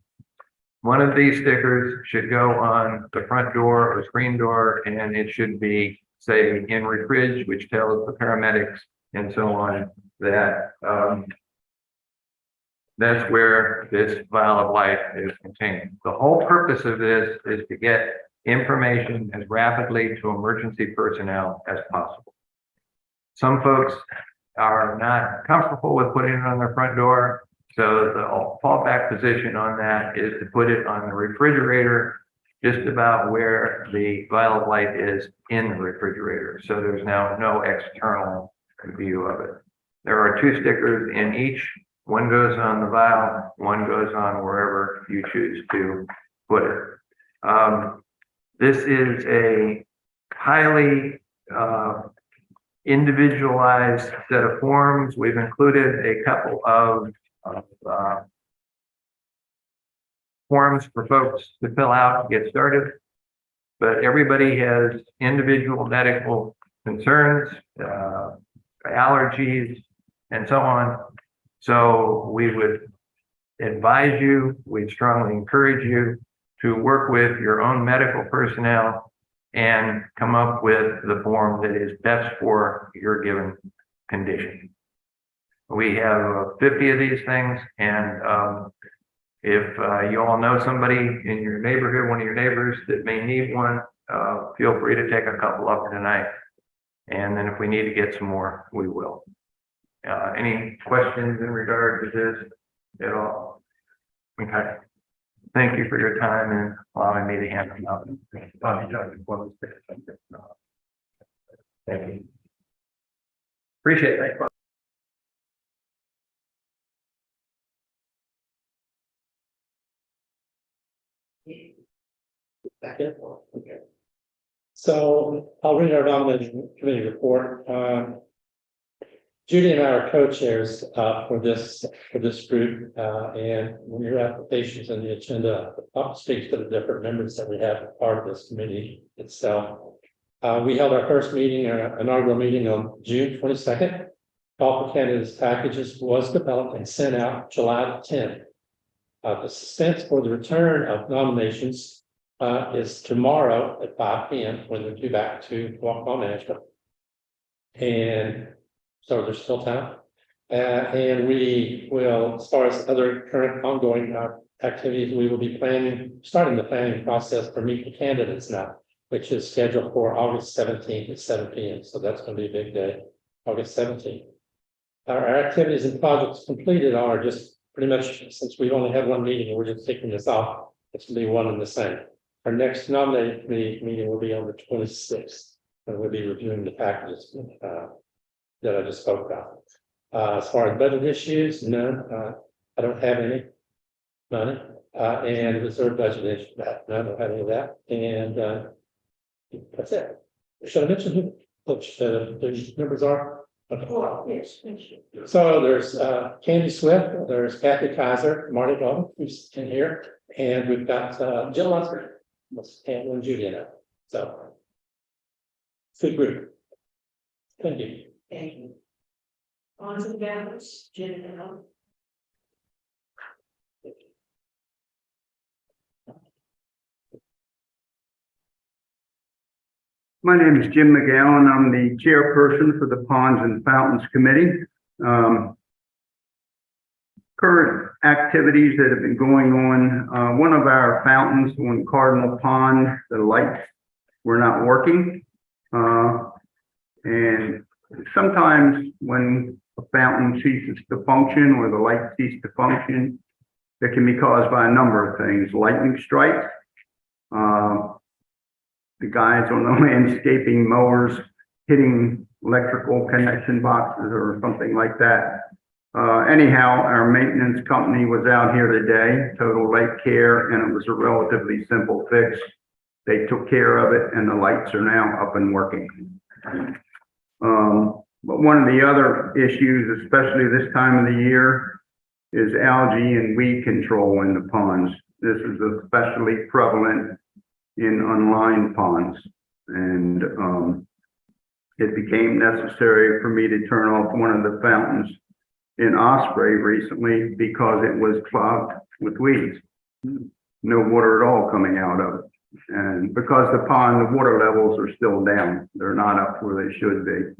one of these stickers should go on the front door or screen door, and it should be, say, in refrig, which tells the paramedics and so on that that's where this vial of life is contained. The whole purpose of this is to get information as rapidly to emergency personnel as possible. Some folks are not comfortable with putting it on their front door, so the fallback position on that is to put it on the refrigerator, just about where the vial of life is in the refrigerator. So there's now no external view of it. There are 2 stickers in each. One goes on the vial, one goes on wherever you choose to put it. This is a highly individualized set of forms. We've included a couple of forms for folks to fill out to get started, but everybody has individual medical concerns, allergies, and so on. So we would advise you, we'd strongly encourage you to work with your own medical personnel and come up with the form that is best for your given condition. We have 50 of these things, and if you all know somebody in your neighborhood, one of your neighbors that may need one, feel free to take a couple up tonight. And then if we need to get some more, we will. Any questions in regard to this at all? Okay. Thank you for your time and allowing me to hand them out. Thank you. Appreciate it. Okay. So I'll read our nomination committee report. Judy and I are co-chairs for this group, and when your applications and the agenda speaks to the different members that we have as part of this committee itself. We held our first meeting, our inaugural meeting, on June 22nd. Call for candidates packages was developed and sent out July 10th. The suspense for the return of nominations is tomorrow at 5 p.m. when they're due back to walk-on management. And so there's still time. And we will, as far as other current ongoing activities, we will be starting the planning process for Meet the Candidates now, which is scheduled for August 17th at 7 p.m. So that's going to be a big day, August 17th. Our activities and projects completed are just pretty much, since we've only had one meeting and we're just taking this off, it's going to be one and the same. Our next nominating meeting will be on the 26th, and we'll be reviewing the packages that I just spoke about. As far as budget issues, none. I don't have any money. And reserve budget issues, no, I don't have any of that. And that's it. Should I mention who the members are? Okay. Oh, yes, thank you. So there's Candy Swift, there's Kathy Kaiser, Marty Bowman, who's in here, and we've got Jill Lunsford, and Judy in it. So good group. Thank you. Thank you. On to the balance, Jen and Ellen. My name is Jim McGowan. I'm the chairperson for the Ponds and Fountains Committee. Current activities that have been going on, one of our fountains on Cardinal Pond, the lights were not working. And sometimes when a fountain ceases to function or the light ceases to function, it can be caused by a number of things, lightning strikes, the guys on the landscaping mowers hitting electrical connection boxes or something like that. Anyhow, our maintenance company was out here today, Total Lake Care, and it was a relatively simple fix. They took care of it and the lights are now up and working. But one of the other issues, especially this time of the year, is algae and weed control in the ponds. This is especially prevalent in unlined ponds. And it became necessary for me to turn off one of the fountains in Osprey recently because it was clogged with weeds. No water at all coming out of it. And because the water levels are still down, they're not up where they should be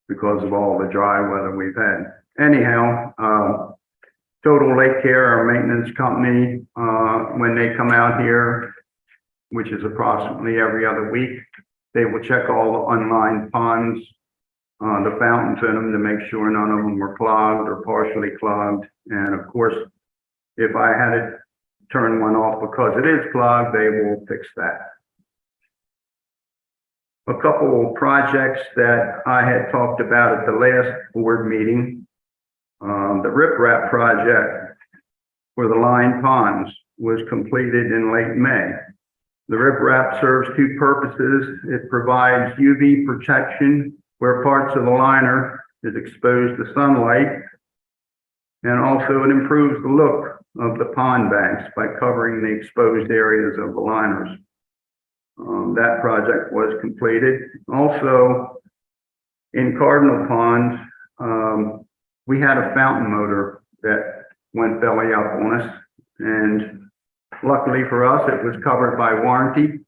because of all the dry weather we've had. Anyhow, Total Lake Care, our maintenance company, when they come out here, which is approximately every other week, they will check all the unlined ponds, the fountains in them to make sure none of them were clogged or partially clogged. And of course, if I had to turn one off because it is clogged, they will fix that. A couple of projects that I had talked about at the last board meeting, the riprap project for the lined ponds was completed in late May. The riprap serves two purposes. It provides UV protection where parts of the liner is exposed to sunlight, and also it improves the look of the pond banks by covering the exposed areas of the liners. That project was completed. Also, in Cardinal Pond, we had a fountain motor that went belly up on us, and luckily for us, it was covered by warranty.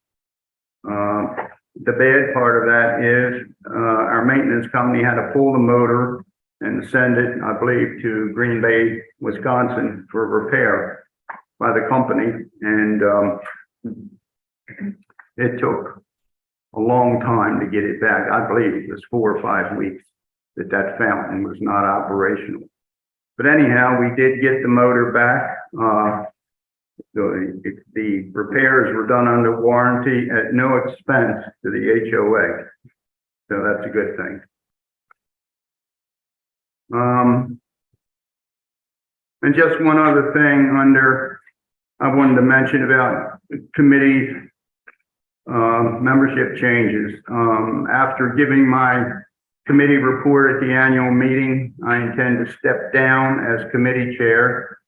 The bad part of that is our maintenance company had to pull the motor and send it, I believe, to Green Bay, Wisconsin for repair by the company. And it took a long time to get it back. I believe it was 4 or 5 weeks that fountain was not operational. But anyhow, we did get the motor back. The repairs were done under warranty at no expense to the HOA. So that's a good thing. And just one other thing I wanted to mention about committee membership changes. After giving my committee report at the annual meeting, I intend to step down as committee chair.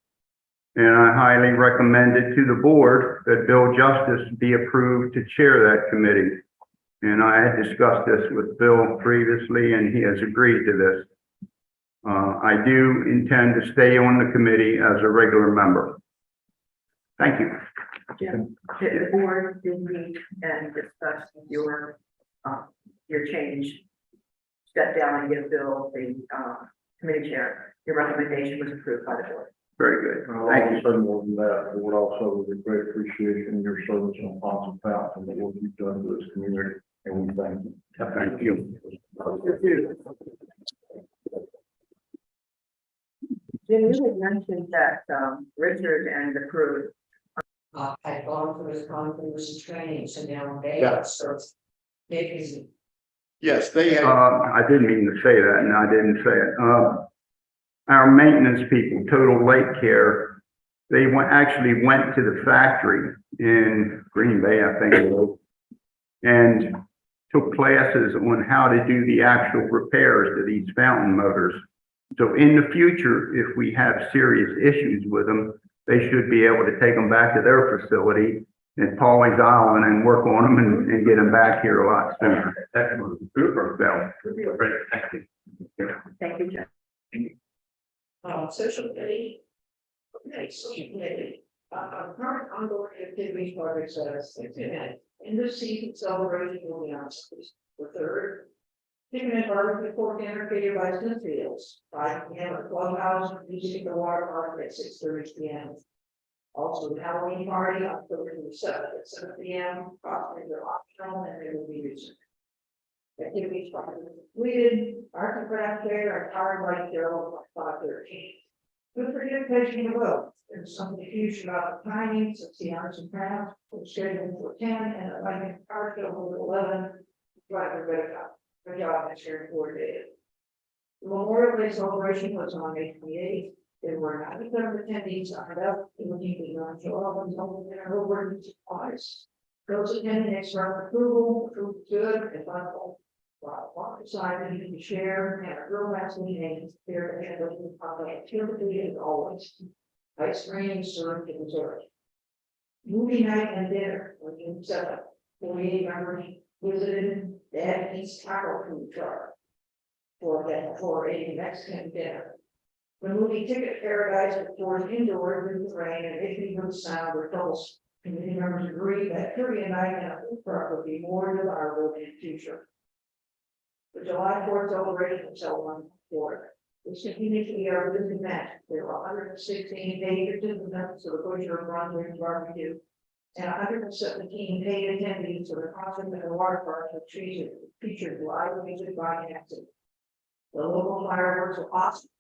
And I highly recommend it to the board that Bill Justice be approved to chair that committee. And I had discussed this with Bill previously, and he has agreed to this. I do intend to stay on the committee as a regular member. Thank you. Jim, the board did meet and discuss your change. Step down and give Bill the committee chair. Your recommendation was approved by the board. Very good. Thank you. So more than that, the board also with a great appreciation of your service on Ponds and Fountains and the work you've done for this community, and we thank you. Thank you. Jim, you had mentioned that Richard and the crew. Had gone through his conference and training, so now they Yeah. start making. Yes, they had. I didn't mean to say that, and I didn't say it. Our maintenance people, Total Lake Care, they actually went to the factory in Green Bay, I think it was, and took classes on how to do the actual repairs to these fountain motors. So in the future, if we have serious issues with them, they should be able to take them back to their facility at Pawleys Island and work on them and get them back here a lot sooner. Excellent. Super, Bill. Great. Thank you. Thank you, Jim. Social committee. Okay, social committee. Current ongoing activity projects, in the season celebration will be on the third. Chicken and barbecue pork dinner catered by Smithfields, 5 p.m. at Clubhouse, music at the water park at 6:30 p.m. Also, the Halloween party on October 7th at 7 p.m. Costumes are optional and there will be music. Activities are completed, art and craft fair and powered by Carol by 5:13. Good participation in the vote. There's some confusion about the timing, since the arts and crafts were scheduled for 10 and the lighting car show was 11. Drive a better job. Good job, Mr. Coordinator. The Memorial Day celebration was on May 28th. There were 97 attendees signed up. It was equally on show up and told them their work supplies. Those attending express approval, approved good and thoughtful. While one decided to share and a girl last meeting, there and the public activity as always. Ice cream served in dessert. Movie night and dinner was June 7th. 48 members visited the East Taco food truck for a Mexican dinner. The movie Ticket Paradise was forced indoors in the rain and issued no sound or troubles. Committee members agreed that trivia night and a food truck would be more desirable in the future. The July 4th celebration was held on Florida. This continued to be our busy event. There were 116 paid participants to the Butcher Brunswick barbecue and 117 paid attendees to the concert at the water park, which featured live music by acting. The local fireworks were awesome.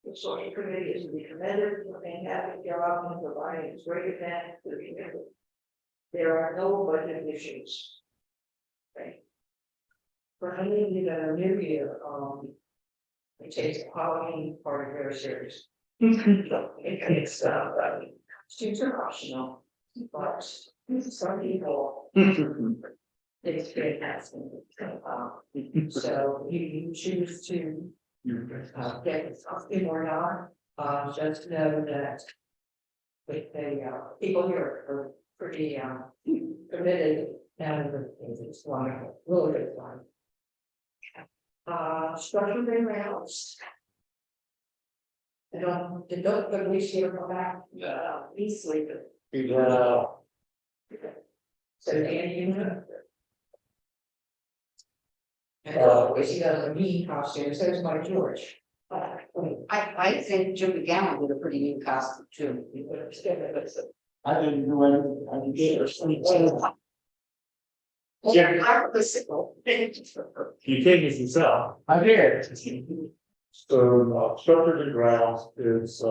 The social committee is to be commended for a fantastic job in providing this great event to the community. There are no budget issues. Okay. For any of you that are new here, it takes the Halloween party very serious. It's students are optional, but some people it's fantastic. So you choose to get something or not, just know that with the people here are pretty committed and it's wonderful, really good fun. Structure day rounds. They don't the police here come back, be sleeping. So Danny, you know. And always he does a mean costume, so is my George. I think Jimmy Gallen did a pretty neat costume too. I didn't do anything, I didn't share sleep. You take it yourself. I did. So, Structures and Grounds is,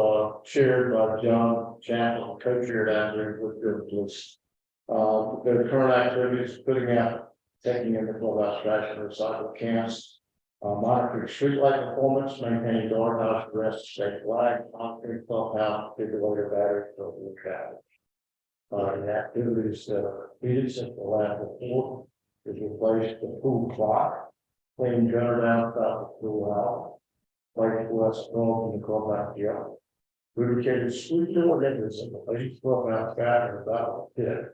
chaired by John Champlin, co-chair down there with the police. The current activities, putting out, taking in the clubhouse trash and recycle cans, monitoring streetlight performance, maintaining guardhouse arrests, state flag, monitoring clubhouse, defibrillator battery, filter traffic. The activities that are completed since the last report is replace the pool clock, clean gutter down south the pool house, like west north in the clubhouse yard. Lubricated sweep door hinges in the ladies clubhouse back and about pit.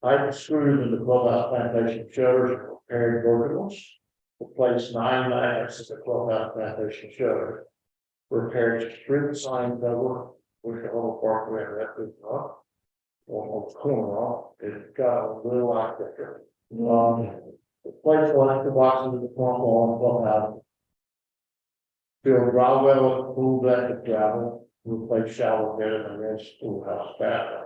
Iron screws in the clubhouse plantation shutters and repaired verticals. Replaced 9 magnets in the clubhouse plantation shutter. Repaired street sign cover, which the whole parkway and that is up. Almost corner off, it got a little out there. Replaced electric boxes in the front wall and clubhouse. Fill dry well with pool deck of gravel, replace shower bed and rinse schoolhouse bathroom.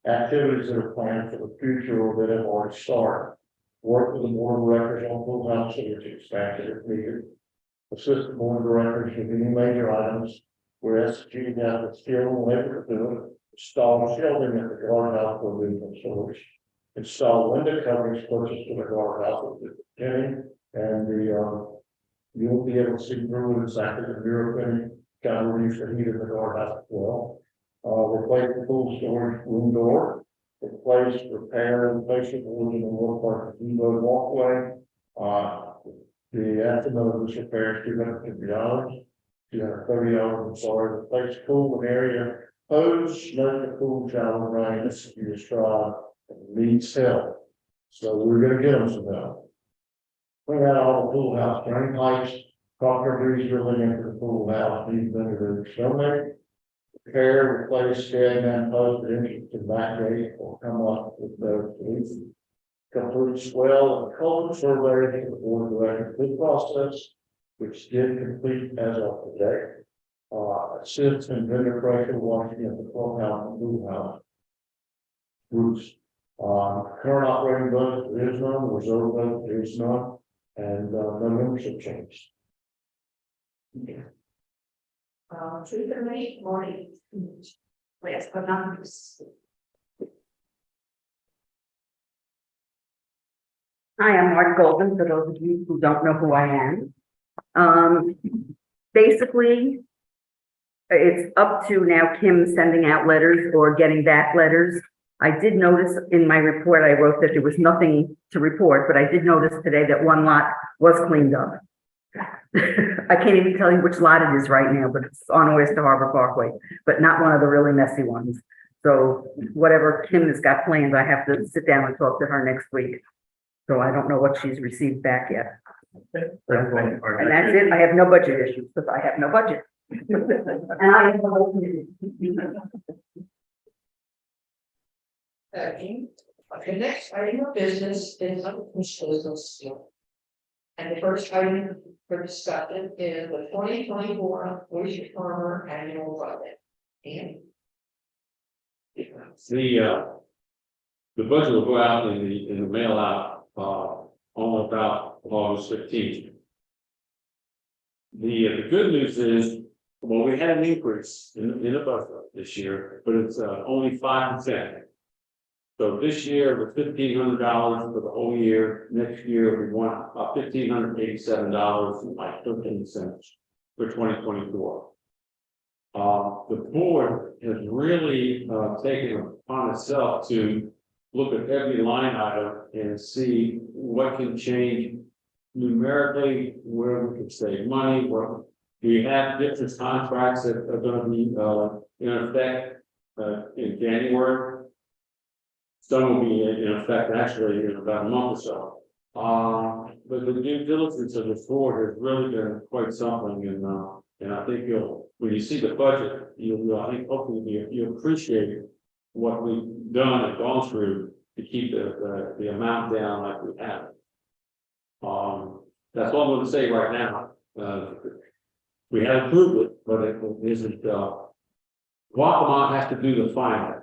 Activities that are planned for the future or that have already started. Work with the board of directors on pool house energy expansion if needed. Assist the board of directors with any major items where SG has the skill and labor to do it. Install shelving at the guardhouse for movement storage. Install window coverings purchased for the guardhouse at the beginning and the you'll be able to see through exactly the mirror fitting, kind of reduce the heat in the guardhouse as well. Replace the pool storage room door. Replace, repair, and replace the doors in the lower part of the road walkway. The estimate of this repair is $250. $230, I'm sorry. Replace pool and area hose, let the pool shower drain, this is your straw, and needs help. So we're gonna get them some help. Clean out all the pool house drain pipes, proper grease drilling into the pool house, these been exterminated. repair, replace, scan, and post, any to backdate or come up with those police. Complete swell and culvert survey to the board director bid process, which did complete as of today. Assist in vendor pressure washing at the clubhouse and blue house. Roofs. Current operating budget, there is none, reserve budget, there is none, and no membership change. Tree committee, morning. Last but not least. Hi, I'm Mark Golden, for those of you who don't know who I am. Basically, it's up to now Kim sending out letters or getting back letters. I did notice in my report, I wrote that there was nothing to report, but I did notice today that one lot was cleaned up. I can't even tell you which lot it is right now, but it's on Oyster Harbor Parkway, but not one of the really messy ones. So whatever Kim has got planned, I have to sit down and talk to her next week. So I don't know what she's received back yet. And that's it. I have no budget issues because I have no budget. And I have no Okay, next item of business is unfinished business. And the first item for discussion is the 2024 Oyster Farmer annual budget. And The budget will go out in the mail out, on about August 15th. The good news is, well, we had an increase in the budget this year, but it's only 5%. So this year, with $1,500 for the whole year, next year, we want $1,587 and like 13 cents for 2024. The board has really taken it upon itself to look at every line item and see what can change numerically, where we can save money, where we have different contracts that are going to be in effect in January. Some will be in effect actually in about a month or so. But the due diligence of the board has really been quite something, and I think when you see the budget, I think hopefully you appreciate what we've done and gone through to keep the amount down like we have. That's all I'm going to say right now. We have approved it, but it isn't. Waccamaw has to do the final.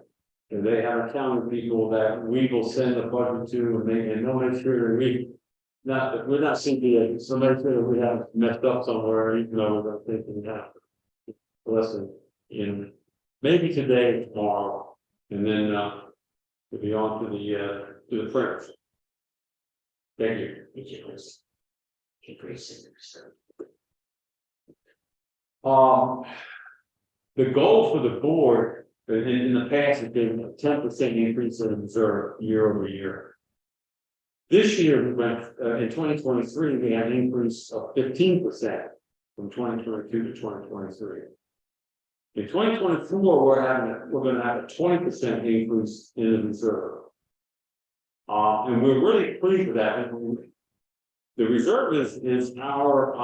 And they have accounting people that we will send the budget to, and they'll make sure that we're not CPA, so make sure that we haven't messed up somewhere, even though we're thinking that. Listen, in maybe today, or tomorrow, and then we'll be on to the printers. Thank you. The goal for the board in the past has been a 10% increase in reserve year over year. This year, we went in 2023, we had an increase of 15% from 2022 to 2023. In 2024, we're going to have a 20% increase in the reserve. And we're really pleased with that. The reserve is our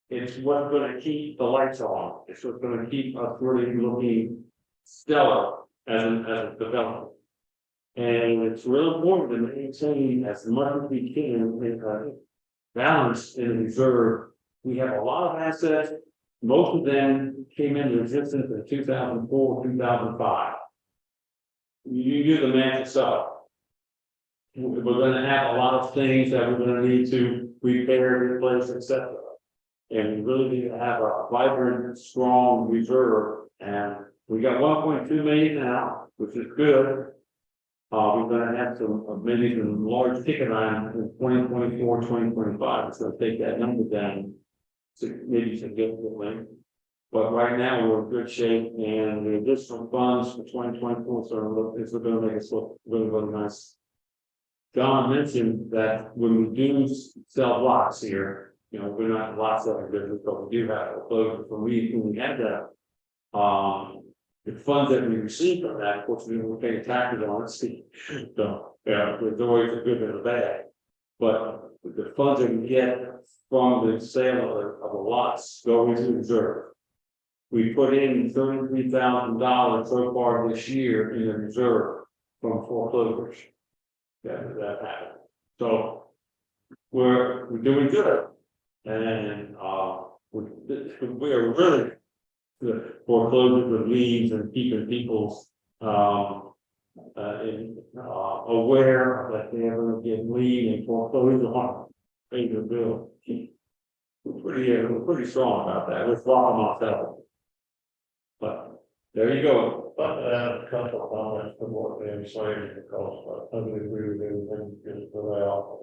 it's what's going to keep the lights on. It's what's going to keep us really looking stellar as a development. And it's real important to maintain as much as we can balance in the reserve. We have a lot of assets. Most of them came into existence in 2004, 2005. You do the math yourself. We're going to have a lot of things that we're going to need to repair, replace, etc. And we really need to have a vibrant, strong reserve. And we got 1.2 million now, which is good. We're going to have maybe some large ticket items in 2024, 2025. So take that number down maybe significantly. But right now we're in good shape, and the additional funds for 2024 is going to make us look really, really nice. John mentioned that when we do sell lots here, we're not lot selling business, but we do have a closure for when we had that. The funds that we receive from that, of course, we're paying taxes on it. So, there's always a good and a bad. But the funds that we get from the sale of the lots go into reserve. We put in $33,000 so far this year in the reserve from foreclosures. That happened. So we're doing good. And, we're really the foreclosures of liens and keeping people, aware that they ever get lien and foreclosure on paying the bill. We're pretty strong about that. Let's lock them ourselves. But there you go. But a couple of comments from what they saying, because I totally agree with everything you just put out.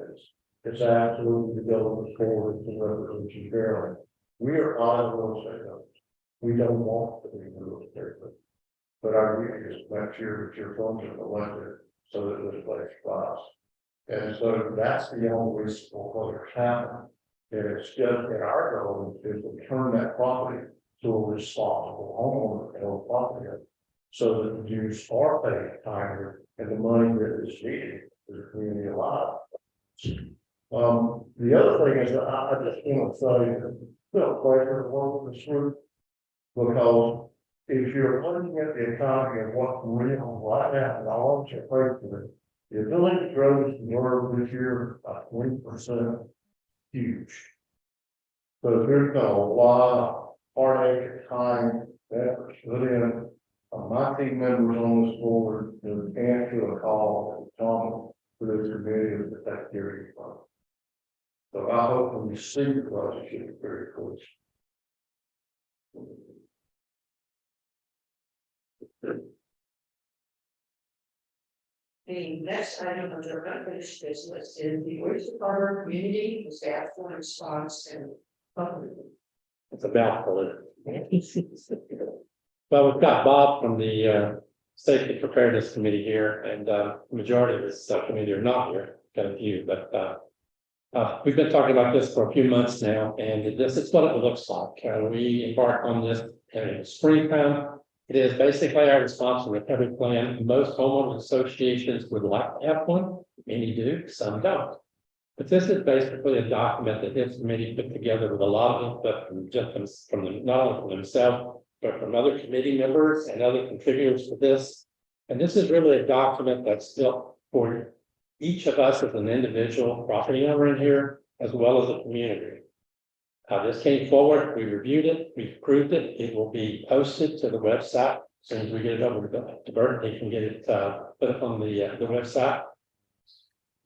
It's absolutely the government's forward to represent fairly. We are on real estate companies. We don't want to be real estate companies. But our duty is to make sure that your funds are collected so that this place flies. And so that's the only reason for what's happening. And it's just in our goal is to turn that property to a responsible homeowner and own property. So that the dues are paid timely and the money that is needed is the community alive. The other thing is that I just want to say, feel pleasure to work with this group. Because if you're looking at the economy and what's real right now, and I want you to pray for it, the ability to grow this nerve this year by 20%, huge. So there's been a lot of heartache, time, effort put in. My team members on this board to answer a call from Tom for this committee to take care of you. So I hope when we see the project, you'll be very close. The next item under unfinished business is the Oyster Harbor Community Disaster Response and Funding. It's a mouthful. Well, we've got Bob from the Safety Preparedness Committee here, and the majority of this committee are not here. Got a few, but we've been talking about this for a few months now, and this is what it looks like. We embark on this in the springtime. It is basically our responsible recovery plan. Most homeowners associations would like to have one. Many do, some don't. But this is basically a document that this committee put together with a lot of input from just from them, not only from themselves, but from other committee members and other contributors to this. And this is really a document that's built for each of us as an individual property owner in here, as well as the community. This came forward, we reviewed it, we approved it, it will be posted to the website. As soon as we get it over to Bert, they can get it put up on the website.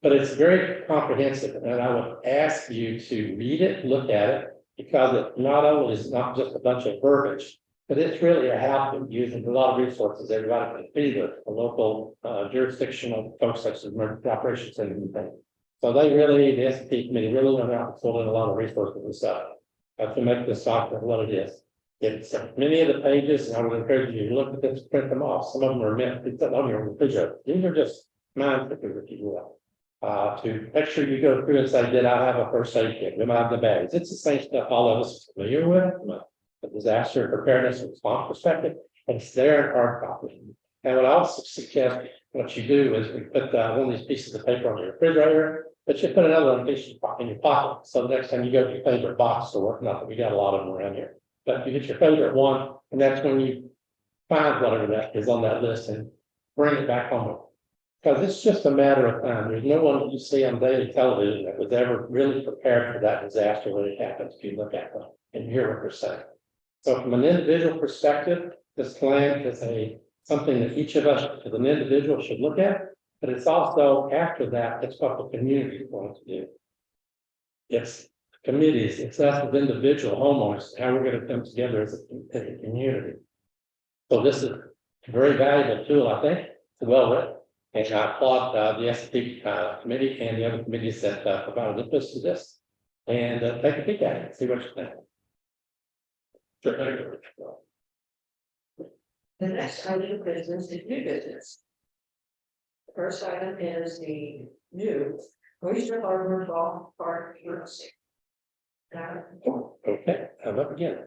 But it's very comprehensive, and I would ask you to read it, look at it, because it not only is not just a bunch of verbiage, but it's really a how-to using a lot of resources. Everybody can see the local jurisdictional folks such as emergency operations and everything. So they really, the SP committee really went out and pulled in a lot of resources and stuff to make this document what it is. It's many of the pages, and I would encourage you to look at this, print them off. Some of them are meant to be put on your refrigerator. These are just mind pickers, if you will. To make sure you go through and say, did I have a first aid kit? Did I have the bags? It's the same stuff all of us are familiar with, from a disaster preparedness and response perspective, and it's there in hard copy. And what I also suggest what you do is we put one of these pieces of paper on your refrigerator, but you put another one in your pocket. So the next time you go to your favorite box store, not that we got a lot of them around here, but you get your favorite one, and that's when you find whatever that is on that list and bring it back home. Because it's just a matter of time. There's no one that you see on daily television that was ever really prepared for that disaster when it happens, if you look at them and hear what they're saying. So from an individual perspective, this plan is something that each of us as an individual should look at, but it's also after that, it's what the community is going to do. It's committees, it's us as individual homeowners, how we're going to come together as a community. So this is a very valuable tool, I think. It's well written. And I applaud the SP committee and the other committees that provided input to this. And take a peek at it, see what you think. Sure. The next item of business is new business. The first item is the new Oyster Harbor Golf Park University. Okay, I'm up again.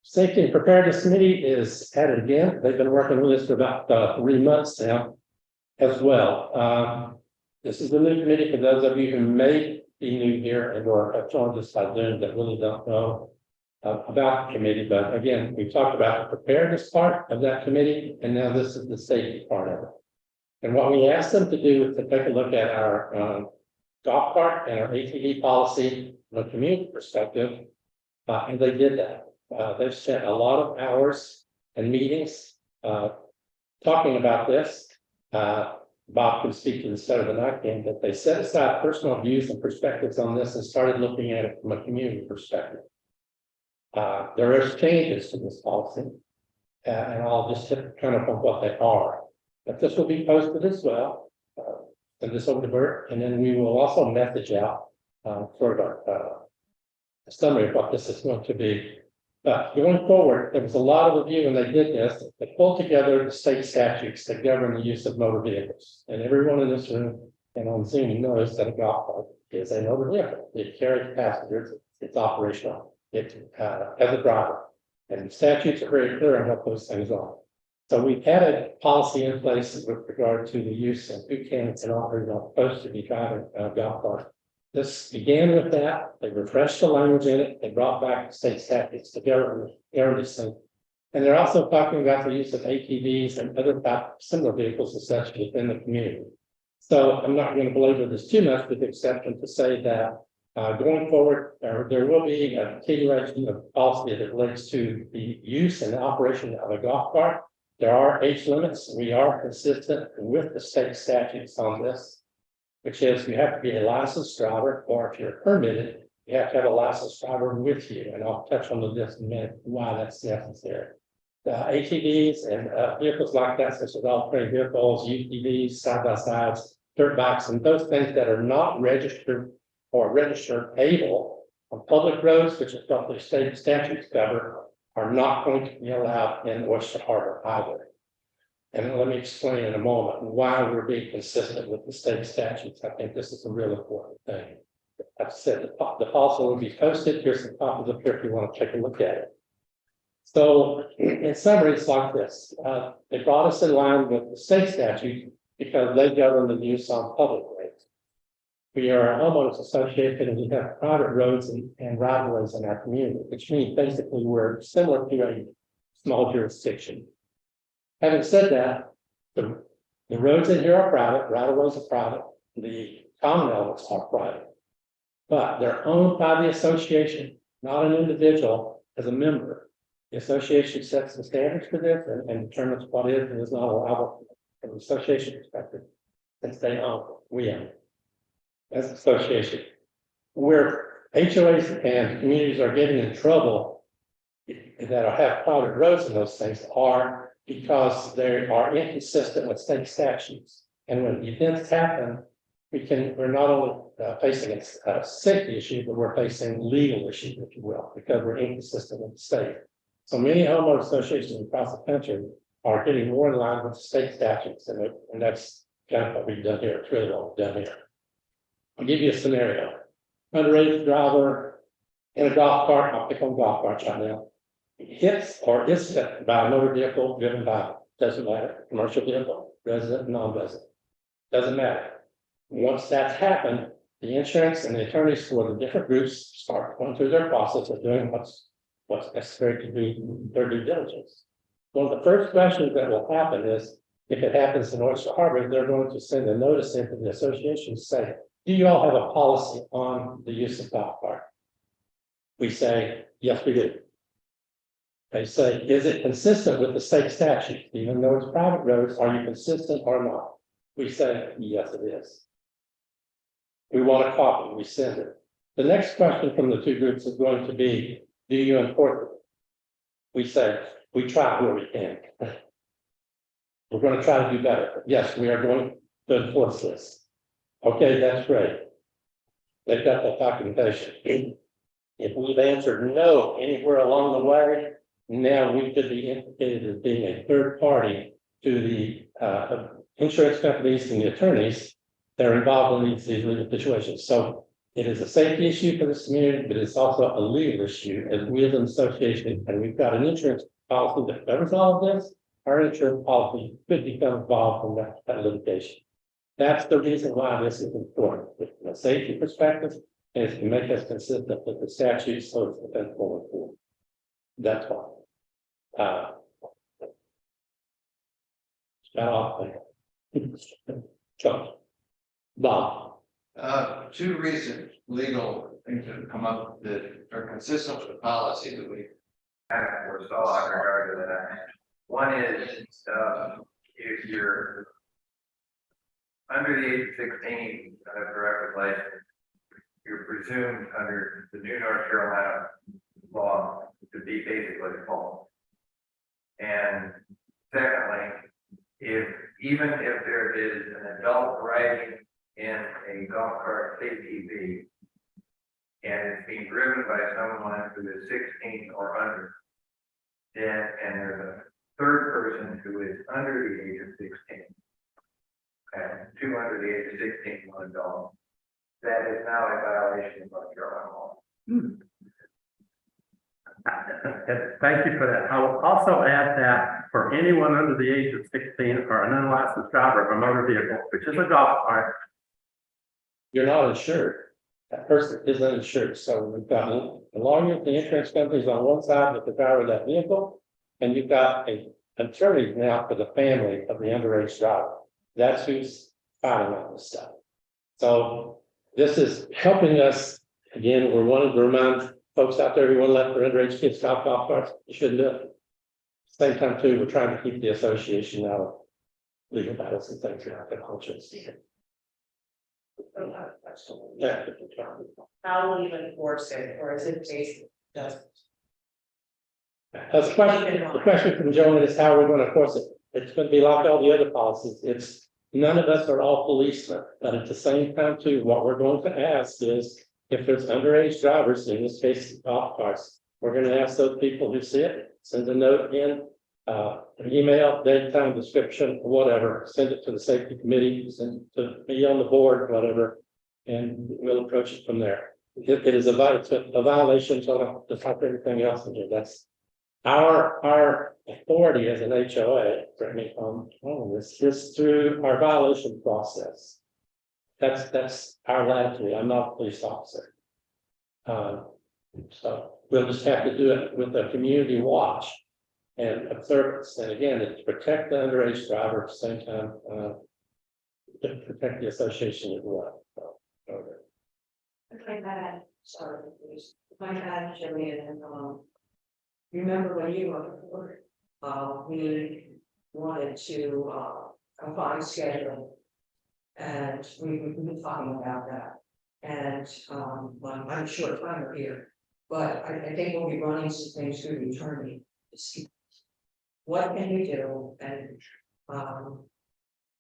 Safety and Preparedness Committee is at it again. They've been working with us for about 3 months now as well. This is the new committee for those of you who may be new here and or have joined us by Zoom that really don't know about the committee, but again, we talked about the preparedness part of that committee, and now this is the safety part of it. And what we asked them to do is to take a look at our golf cart and our ATV policy from a community perspective, and they did that. They've spent a lot of hours and meetings talking about this. Bob can speak to this better than I can, but they set aside personal views and perspectives on this and started looking at it from a community perspective. There are changes to this policy, and I'll just hit kind of on what they are. But this will be posted as well, send this over to Bert, and then we will also message out sort of a summary of what this is going to be. But going forward, there was a lot of review when they did this. They pulled together the state statutes that govern the use of motor vehicles. And everyone in this room and on Zoom knows that a golf cart is a motor vehicle. It carries passengers, it's operational, it has a driver. And the statutes are very clear on what those things are. So we've had a policy in place with regard to the use of who can and are not supposed to be driving a golf cart. This began with that. They refreshed the language in it. They brought back state statutes to govern this thing. And they're also talking about the use of ATVs and other similar vehicles and such within the community. So I'm not going to belabor this too much, with the exception to say that going forward, there will be a continuation of policy that relates to the use and operation of a golf cart. There are age limits. We are consistent with the state statutes on this, which is you have to be a licensed driver, or if you're permitted, you have to have a licensed driver with you. And I'll touch on this in a minute, why that's necessary. The ATVs and vehicles like that, such as all-terrain vehicles, UTVs, side-by-sides, dirt bikes, and those things that are not registered or registered able on public roads, which is what the state statutes cover, are not going to be allowed in Oyster Harbor either. And let me explain in a moment why we're being consistent with the state statutes. I think this is a real important thing. I've said the policy will be posted. Here's some copies up here if you want to take a look at it. So in summary, it's like this. They brought us in line with the state statute because they govern the use on public roads. We are a homeowners association and we have private roads and right-of-ways in our community, which means basically we're similar to a small jurisdiction. Having said that, the roads in here are private, right-of-ways are private, the common elements are private, but they're owned by the association, not an individual as a member. The association sets the standards for this and determines what is and is not allowable from the association perspective. Since they own, we own as an association. Where HOAs and communities are getting in trouble that have private roads and those things are because they are inconsistent with state statutes. And when events happen, we're not only facing a safety issue, but we're facing legal issues, if you will, because we're inconsistent with the state. So many homeowner associations across the country are getting more in line with the state statutes, and that's kind of what we've done here. It's really what we've done here. I'll give you a scenario. Underage driver in a golf cart, I'll pick on golf carts right now, hits or is hit by a motor vehicle driven by, doesn't matter, commercial vehicle, resident, non-resident, doesn't matter. Once that's happened, the insurance and the attorneys for the different groups start going through their process of doing what's necessary to do their due diligence. One of the first questions that will happen is, if it happens in Oyster Harbor, they're going to send a notice into the association to say, do you all have a policy on the use of golf cart? We say, yes, we do. They say, is it consistent with the state statute? Even though it's private roads, are you consistent or not? We say, yes, it is. We want a copy, we send it. The next question from the two groups is going to be, do you enforce it? We say, we try where we can. We're going to try to do better. Yes, we are going to enforce this. Okay, that's great. They've got that documentation. If we've answered no anywhere along the way, now we could be implicated as being a third party to the insurance companies and the attorneys that are involved in these legal situations. So it is a safety issue for this community, but it's also a legal issue as we as an association, and we've got an insurance policy that covers all of this. Our insurance policy could become involved in that litigation. That's the reason why this is important from a safety perspective And it's to make us consistent with the statute, so it's defensible and forward. That's why. Got off there. Chuck. Bob. Two recent legal things that have come up that are consistent with the policy that we foresaw in regard to that. One is, if you're under the age of 16, have a driver's license, you're presumed under the new North Carolina law to be basically false. And secondly, even if there is an adult riding in a golf cart ATV and it's being driven by someone who is 16 or under, then, and there's a third person who is under the age of 16, and two under the age of 16, one adult, that is now a violation of North Carolina law. Thank you for that. I will also add that for anyone under the age of 16 or an unlicensed driver of a motor vehicle, which is a golf cart, You're not insured. That person is uninsured, so we've got the lawyer, the insurance company's on one side with the driver of that vehicle. And you've got an attorney now for the family of the underage driver. That's who's filing all this stuff. So this is helping us, again, we're wanting to remind folks out there, everyone let their underage kids golf carts, you shouldn't do it. Same time too, we're trying to keep the association out of legal battles and things like that. Yeah. How will you enforce it, or is it based, does? That's the question from Joan is how we're going to enforce it. It's going to be like all the other policies. It's none of us are all policemen, but at the same time too, what we're going to ask is if there's underage drivers, in this case, golf carts, we're going to ask those people who see it, send a note in, an email, date, time, description, whatever, send it to the safety committee, send it to me on the board, whatever, and we'll approach it from there. It is a violation, so just like everything else in here. That's our authority as an HOA, correct me if I'm wrong, this is through our violation process. That's our latitude. I'm not a police officer. So we'll just have to do it with a community watch and observance. And again, it's protect the underage driver at the same time, to protect the association as well. So, okay. If I had, sorry, please, if I had Jillian and, remember when you were before, we wanted to, a fine schedule. And we've been talking about that. And, well, I'm short timer here, but I think we'll be running some things through the attorney to see what can we do and,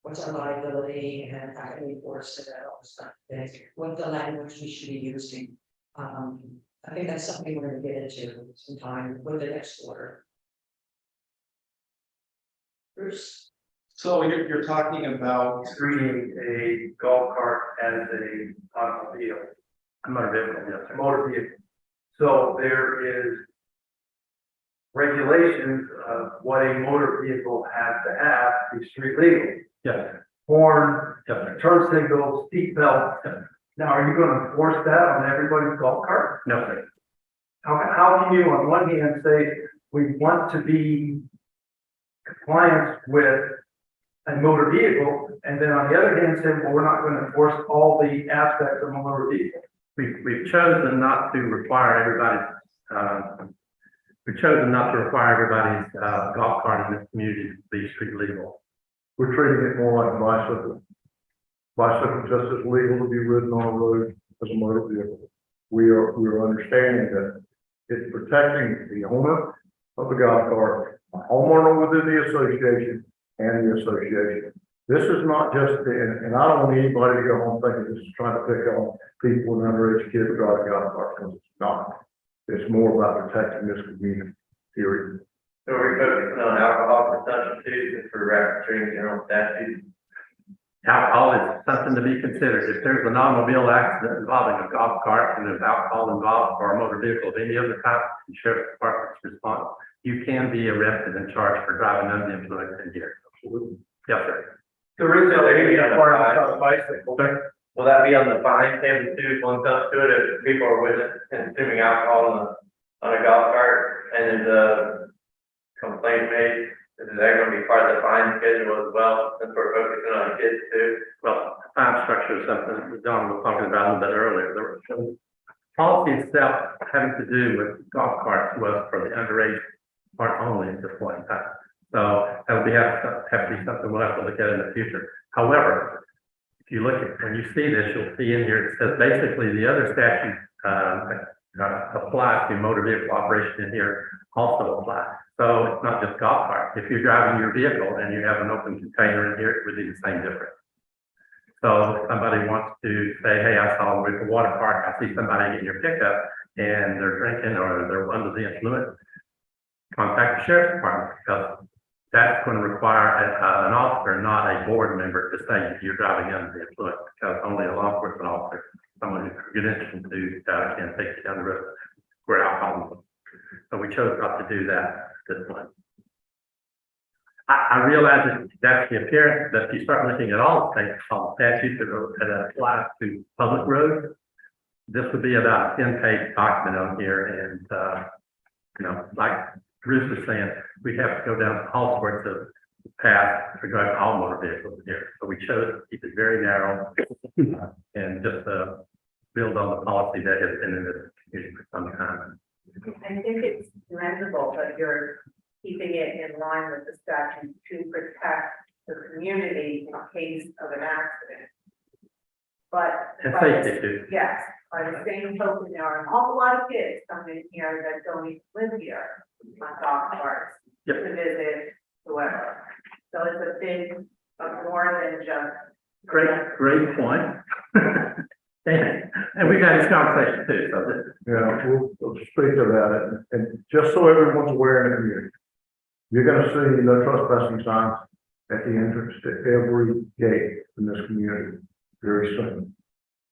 what's our liability and how can we enforce it and all this stuff, and what the language we should be using. I think that's something we're gonna get into sometime with the next quarter. Bruce? So you're talking about treating a golf cart as a automobile. motor vehicle, yes, sir. Motor vehicle. So there is regulations of what a motor vehicle has to have to be street legal. Yes, Horn, yes, sir. turn signals, seat belt. Now, are you gonna enforce that on everybody's golf cart? No, sir. How can you on one hand say, we want to be compliant with a motor vehicle, and then on the other hand say, well, we're not gonna enforce all the aspects of a motor vehicle? We've chosen not to require everybody's, golf cart in this community to be street legal. We're treating it more like a bicycle. Bicycle just as legal to be ridden on a road as a motor vehicle. We are understanding that it's protecting the owner of the golf cart, the homeowner within the association, and the association. This is not just, and I don't want anybody to go home thinking this is trying to pick on people with underage kids driving golf carts, because it's not. It's more about protecting this community, period. So we're focusing on alcohol consumption too, just for referencing general statutes. Alcohol is something to be considered. If there's an automobile accident involving a golf cart and there's alcohol involved or a motor vehicle of any other type, the sheriff's department's response, you can be arrested and charged for driving under the influence in here. Yes, sir. There is no any part of bicycle. Will that be on the fine table too, when it comes to it, if people are with it, consuming alcohol on a golf cart, and there's a complaint made, is that gonna be part of the fine schedule as well, since we're focusing on kids too? Well, fine structure is something that Don was talking about a little bit earlier. The policy itself having to do with golf carts was for the underage part only at this point in time. So that'll have to be something we'll have to look at in the future. However, if you look at, when you see this, you'll see in here, it says basically the other statute, apply to motor vehicle operation in here also apply. So it's not just golf cart. If you're driving your vehicle and you have an open container in here, it would be the same difference. So if somebody wants to say, hey, I saw them at the water park, I see somebody in your pickup and they're drinking or they're under the influence, contact the sheriff's department, because that's going to require an officer, not a board member, to say you're driving under the influence, because only a law enforcement officer, someone who's credentialed to can take you down the road where alcohol. So we chose not to do that this one. I realize that that's the appearance, that if you start looking at all the statutes that apply to public roads, this would be about a 10-page document on here, and like Bruce was saying, we have to go down all sorts of paths regarding all motor vehicles here. So we chose to keep it very narrow and just build on the policy that has been in this community for some time. I think it's commendable that you're keeping it in line with the statute to protect the community in case of an accident. But. And safety too. Yes, by the same token, there are an awful lot of kids coming here that don't even live here on golf carts to visit whoever. So it's a big, more than just. Great point. And we got this conversation too, so this. Yeah, we'll speak to that, and just so everyone's aware in the community, you're gonna see no trespassing signs at the entrance to every gate in this community very soon.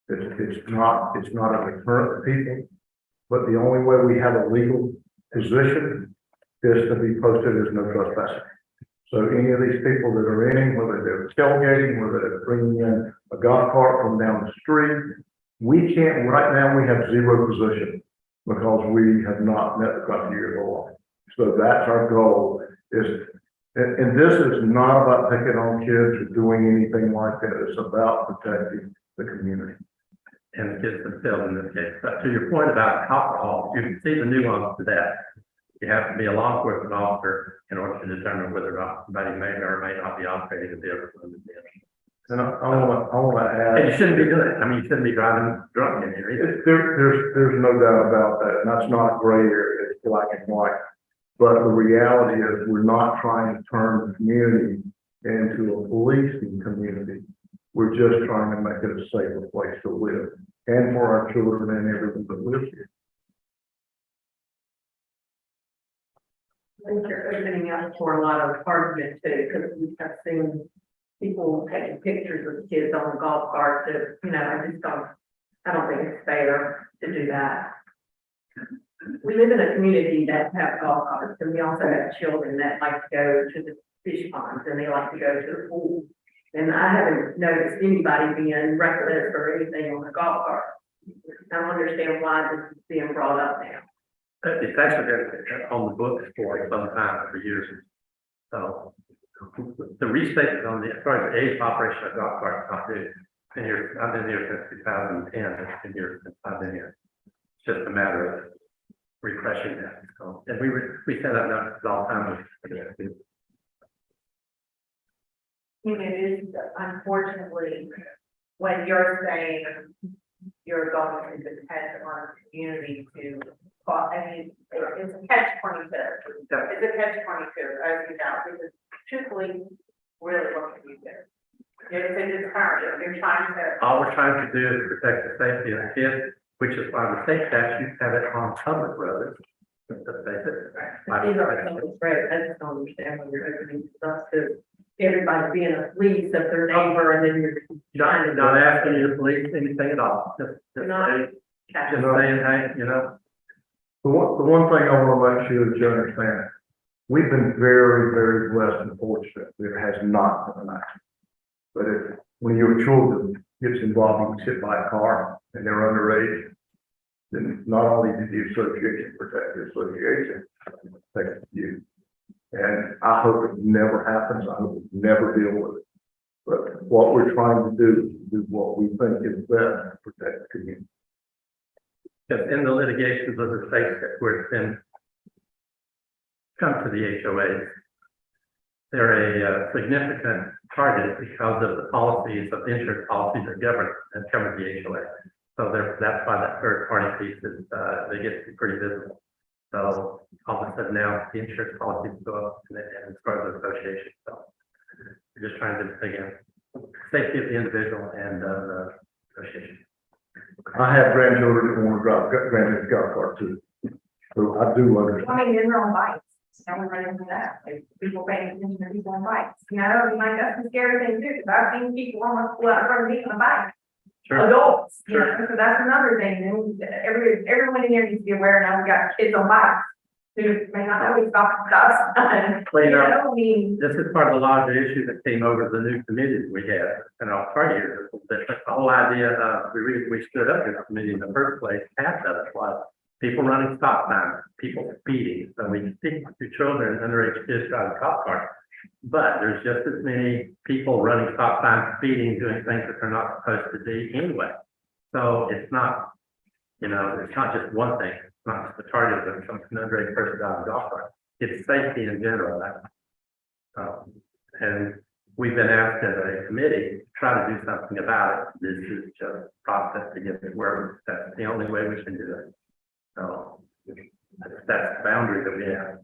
It's not a deterrent to people, but the only way we have a legal position is to be posted as no trespassing. So any of these people that are in, whether they're tailgating, whether they're bringing in a golf cart from down the street, we can't, right now, we have zero position because we have not met the criteria of the law. So that's our goal and this is not about picking on kids or doing anything like that. It's about protecting the community. And the kids themselves in this case. But to your point about alcohol, you can see the nuance to that. You have to be a law enforcement officer in order to determine whether or not somebody may or may not be operating a vehicle. And I want to add. And you shouldn't be doing it. I mean, you shouldn't be driving drunk in here either. There's no doubt about that. And that's not a gray area. It's black and white. But the reality is we're not trying to turn the community into a policing community. We're just trying to make it a safer place to live and for our children and everyone that lives here. I think you're opening up for a lot of argument too, because we have seen people taking pictures of kids on the golf cart that, I don't think it's fair to do that. We live in a community that have golf carts, and we also have children that like to go to the fish ponds and they like to go to the pool. And I haven't noticed anybody being reckless or anything on the golf cart. I don't understand why this is being brought up now. It's actually been on the books for some time, for years. So the restatement on the, as far as the age of operation of golf carts, not new. I've been here since 2010. It's been here since I've been here. It's just a matter of refreshing that. So, and we set up notices all the time. It is unfortunately, when you're saying you're going to depend on the community to, it's a catch-22. It's a catch-22, as you know, because truthfully, really what can you do? It's a deterrent, you're trying to. All we're trying to do is protect the safety of the kids, which is why the state statutes have it on public roads. These are public roads. I just don't understand when you're opening stuff to everybody being a police of their neighbor, and then you're trying to. Not asking you to police anything at all. Just saying, hey, The one thing I want to make sure that you understand, we've been very, very blessed and fortunate. There has not been an accident. But when you're children, gets involved and gets hit by a car and they're underage, then not only did the association protect the association, it protects you. And I hope it never happens. I hope we never deal with it. But what we're trying to do is do what we think is best to protect the community. Because in the litigations of the states where it's been come to the HOAs, they're a significant target because of the policies of insurance policies that govern and cover the HOA. So that's why that third party piece is, they get to be pretty visible. So all of a sudden now the insurance policies go up and it's part of the association. So we're just trying to, again, safety of the individual and the association. I have grandchildren that want to drive granddad's golf cart too. So I do understand. I mean, they're on bikes. Now we run into that, like people paying attention to people on bikes. You know, I mean, like that's a scary thing too, because I've seen people almost pull out in front of me on a bike. Sure. Adults, you know, so that's another thing. And everyone in here needs to be aware now, we got kids on bikes. Who may not always stop us. Well, you know, I mean, this is part of the larger issue that came over the new committee that we had, and I'll try to hear this. The whole idea, we stood up in the committee in the first place, half of it was people running stop signs, people speeding. So we speak to children, underage kids driving cop cars. But there's just as many people running stop signs, speeding, doing things that they're not supposed to do anyway. So it's not, you know, it's not just one thing. It's not just the target of some underage person driving a golf cart. It's safety in general. And we've been asked as a committee to try to do something about it. This is just a process to get it where that's the only way we can do it. So that's the boundary that we have.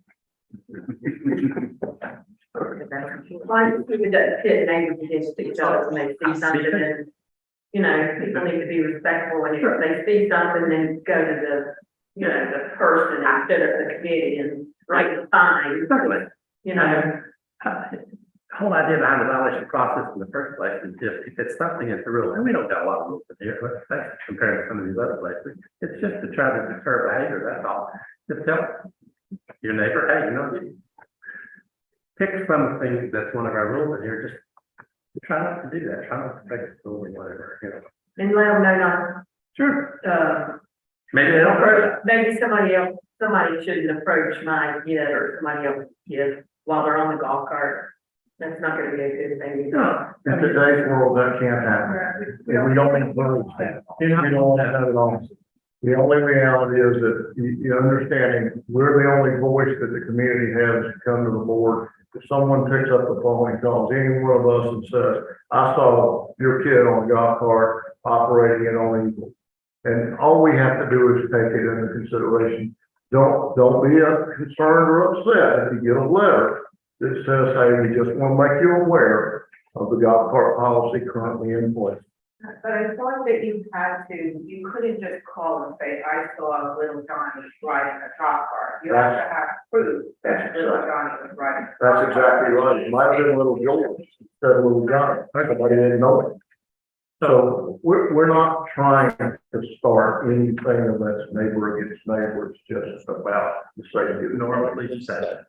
why do people that hit neighbors against each other when they see something and, you know, people need to be respectful when they see something and go to the, you know, the person instead of the committee and write the fine. Certainly. You know, The whole idea behind the violation process in the first place is just, if it's something that's a rule, and we don't got a lot of rules in here, let's compare to some of these other places. It's just to try to deter behavior, that's all. Just tell your neighbor, hey, you know, pick something that's one of our rules in here, just try not to do that, try not to break the rule or whatever, you know. and let them know not, Sure. Maybe they don't hurt it. maybe somebody shouldn't approach my kid or somebody else's kid while they're on the golf cart. That's not gonna be a good thing. No. In today's world, that can't happen. And we don't encourage that. We don't want that at all. The only reality is that you understanding, we're the only voice that the community has to come to the board. If someone picks up the phone and calls any one of us and says, I saw your kid on a golf cart operating it on equal. And all we have to do is take it into consideration. Don't be concerned or upset if you get a letter that says, hey, we just want to make you aware of the golf cart policy currently in place. But I thought that you couldn't just call and say, I saw little Johnny riding a golf cart. You have to have proof that little Johnny was riding. That's exactly right. It might have been little George instead of little Johnny. Somebody didn't know it. So we're not trying to start anything that's neighbor against neighbor. It's just about the safety of the Normally just said,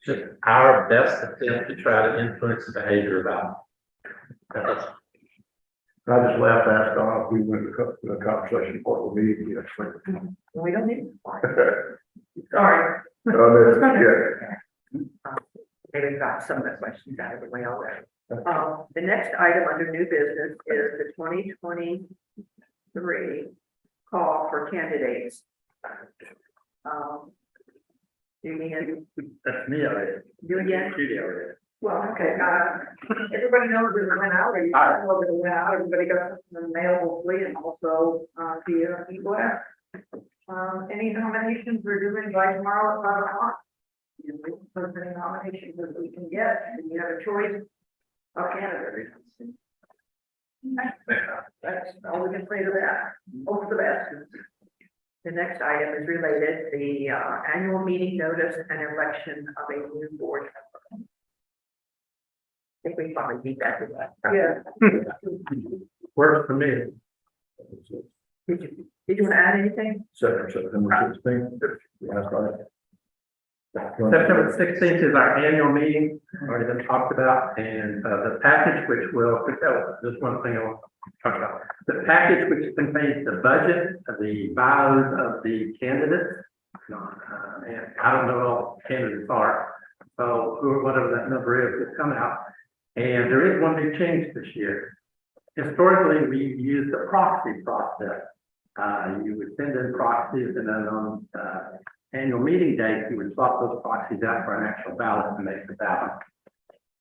just our best attempt to try to influence the behavior about. I just laughed, asked Don if we went to a conversation part of the meeting yesterday. We don't need. Sorry. Yeah. Maybe we got some of the questions out of the way already. The next item under new business is the 2023 call for candidates. Do you need That's me already. do it yet? Judy already. Well, okay, everybody knows that it went out, or you know that it went out, everybody got it mailably and also, via e-blast. Any nominations we're doing by tomorrow at 5 o'clock? You know, as many nominations as we can get, and you have a choice of candidates. That's all we can say to that, hope for the best. The next item is related, the, annual meeting notice and election of a new board member. I think we probably beat that to that. Yeah. Works for me. Did you want to add anything? September 16th. Last night. September 16th is our annual meeting, already been talked about, and the package which will, just one thing I want to talk about. The package which contains the budget, the bios of the candidates, and I don't know all candidates are, so whatever that number is, will come out. And there is one big change this year. Historically, we used the proxy process. You would send in proxies, and then on annual meeting days, you would swap those proxies out for an actual ballot to make the ballot.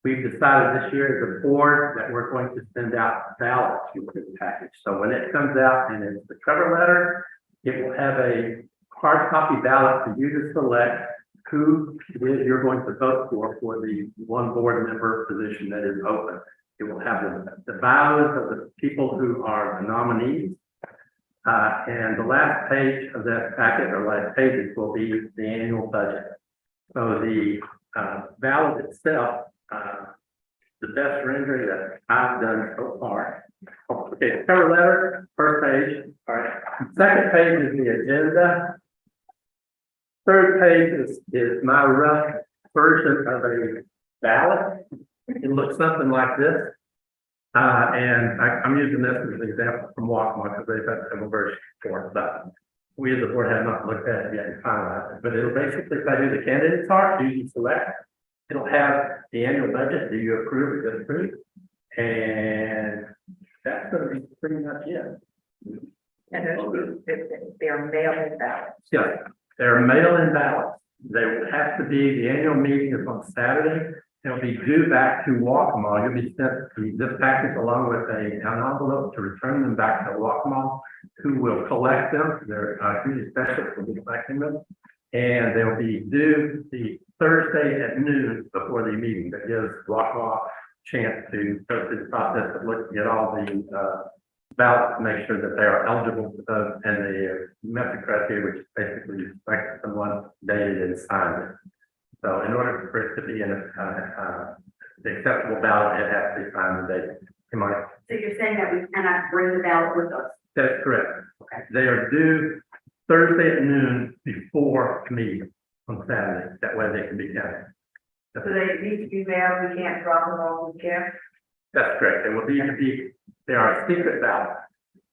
We've decided this year as a board that we're going to send out ballots with this package. So when it comes out and it's the cover letter, it will have a hard copy ballot for you to select who it is you're going to vote for the one board member position that is open. It will have the bios of the people who are the nominees. And the last page of that packet, or last pages, will be the annual budget. So the ballot itself, the best rendering that I've done so far. Okay, cover letter, first page. All right. Second page is the agenda. Third page is my rough version of a ballot. It looks something like this. And I'm using this as an example from Walkman because they've had several versions for it, but we as a board have not looked at it yet and finalized it. But it'll basically tell you the candidates are, who you select. It'll have the annual budget. Do you approve or disapprove? And that's going to be pretty much it. And they're mail-in ballots. Yeah, they're mail-in ballots. They will have to be, the annual meeting is on Saturday. They'll be due back to Waccamaw. You'll be sent this package along with an envelope to return them back to Waccamaw, who will collect them. Their community specialists will be collecting them. And they'll be due the Thursday at noon before the meeting. That gives Waccamaw a chance to go through the process of looking at all the ballots to make sure that they are eligible to vote, and the method criteria, which basically expects someone dated and signed it. So in order for it to be an acceptable ballot, it has to be signed and dated. So you're saying that we cannot bring the ballot with us? That's correct. Okay. They are due Thursday at noon before the meeting on Saturday. That way they can be counted. So they need to be mailed, we can't drop them off with gift? That's correct. They will they are a secret ballot.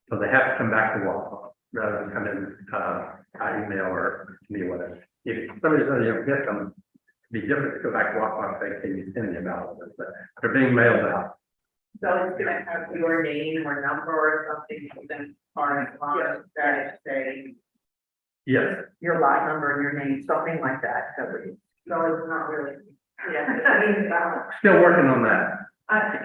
So they have to come back to Waccamaw rather than come in by email or to me, whatever. If somebody's going to get them, it'd be different to go back to Waccamaw and say, can you send me a ballot? But they're being mailed out. So it's gonna have your name or number or something, then part of the that say Yes. your lot number and your name, something like that, so it's not really. Yeah, I mean, Still working on that.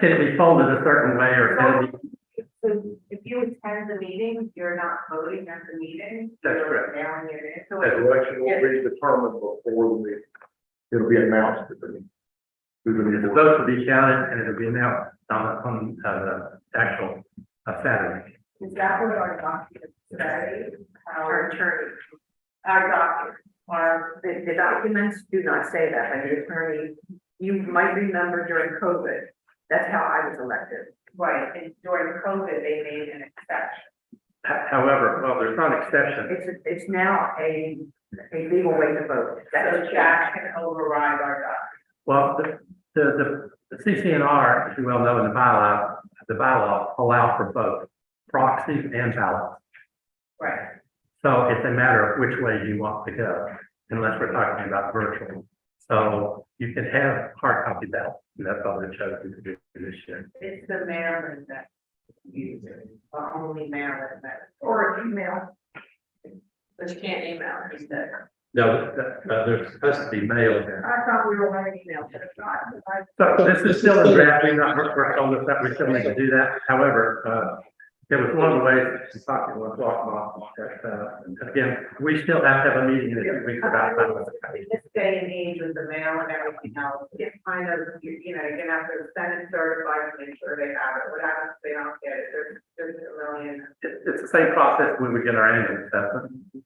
Can it be folded a certain way or can it be? so if you attend the meeting, you're not voting at the meeting. That's you're correct. mailing it in. So The election will be determined before the meeting. It'll be announced at the meeting. The votes will be counted and it'll be announced on the actual Saturday. is that what our documents say? Our attorney. Our documents. The documents do not say that, and the attorney, you might remember during COVID, that's how I was elected. Right, and during COVID, they made an exception. However, well, there's not an exception. It's now a legal way to vote. So Jack can override our document. Well, the CCNR, as you well know, in the bylaw allow for both proxies and ballots. Right. So it's a matter of which way you want to go, unless we're talking about virtual. So you can have hard copy ballots, and that's all they chose to do this year. It's the mail-in that uses it, or only mail-in that, or email. But you can't email instead. No, there's supposed to be mail there. I thought we were having email, but it's not. So this is still in drafting, not we're told us that we still need to do that. However, it was one of the ways to talk to one off. And again, we still have to have a meeting in a few weeks about that. In this day and age with the mail and everything else, it's kind of, you know, you're gonna have to send it certified to make sure they have it. What happens if they don't get it? There's a million. It's the same process when we get our annual assessment.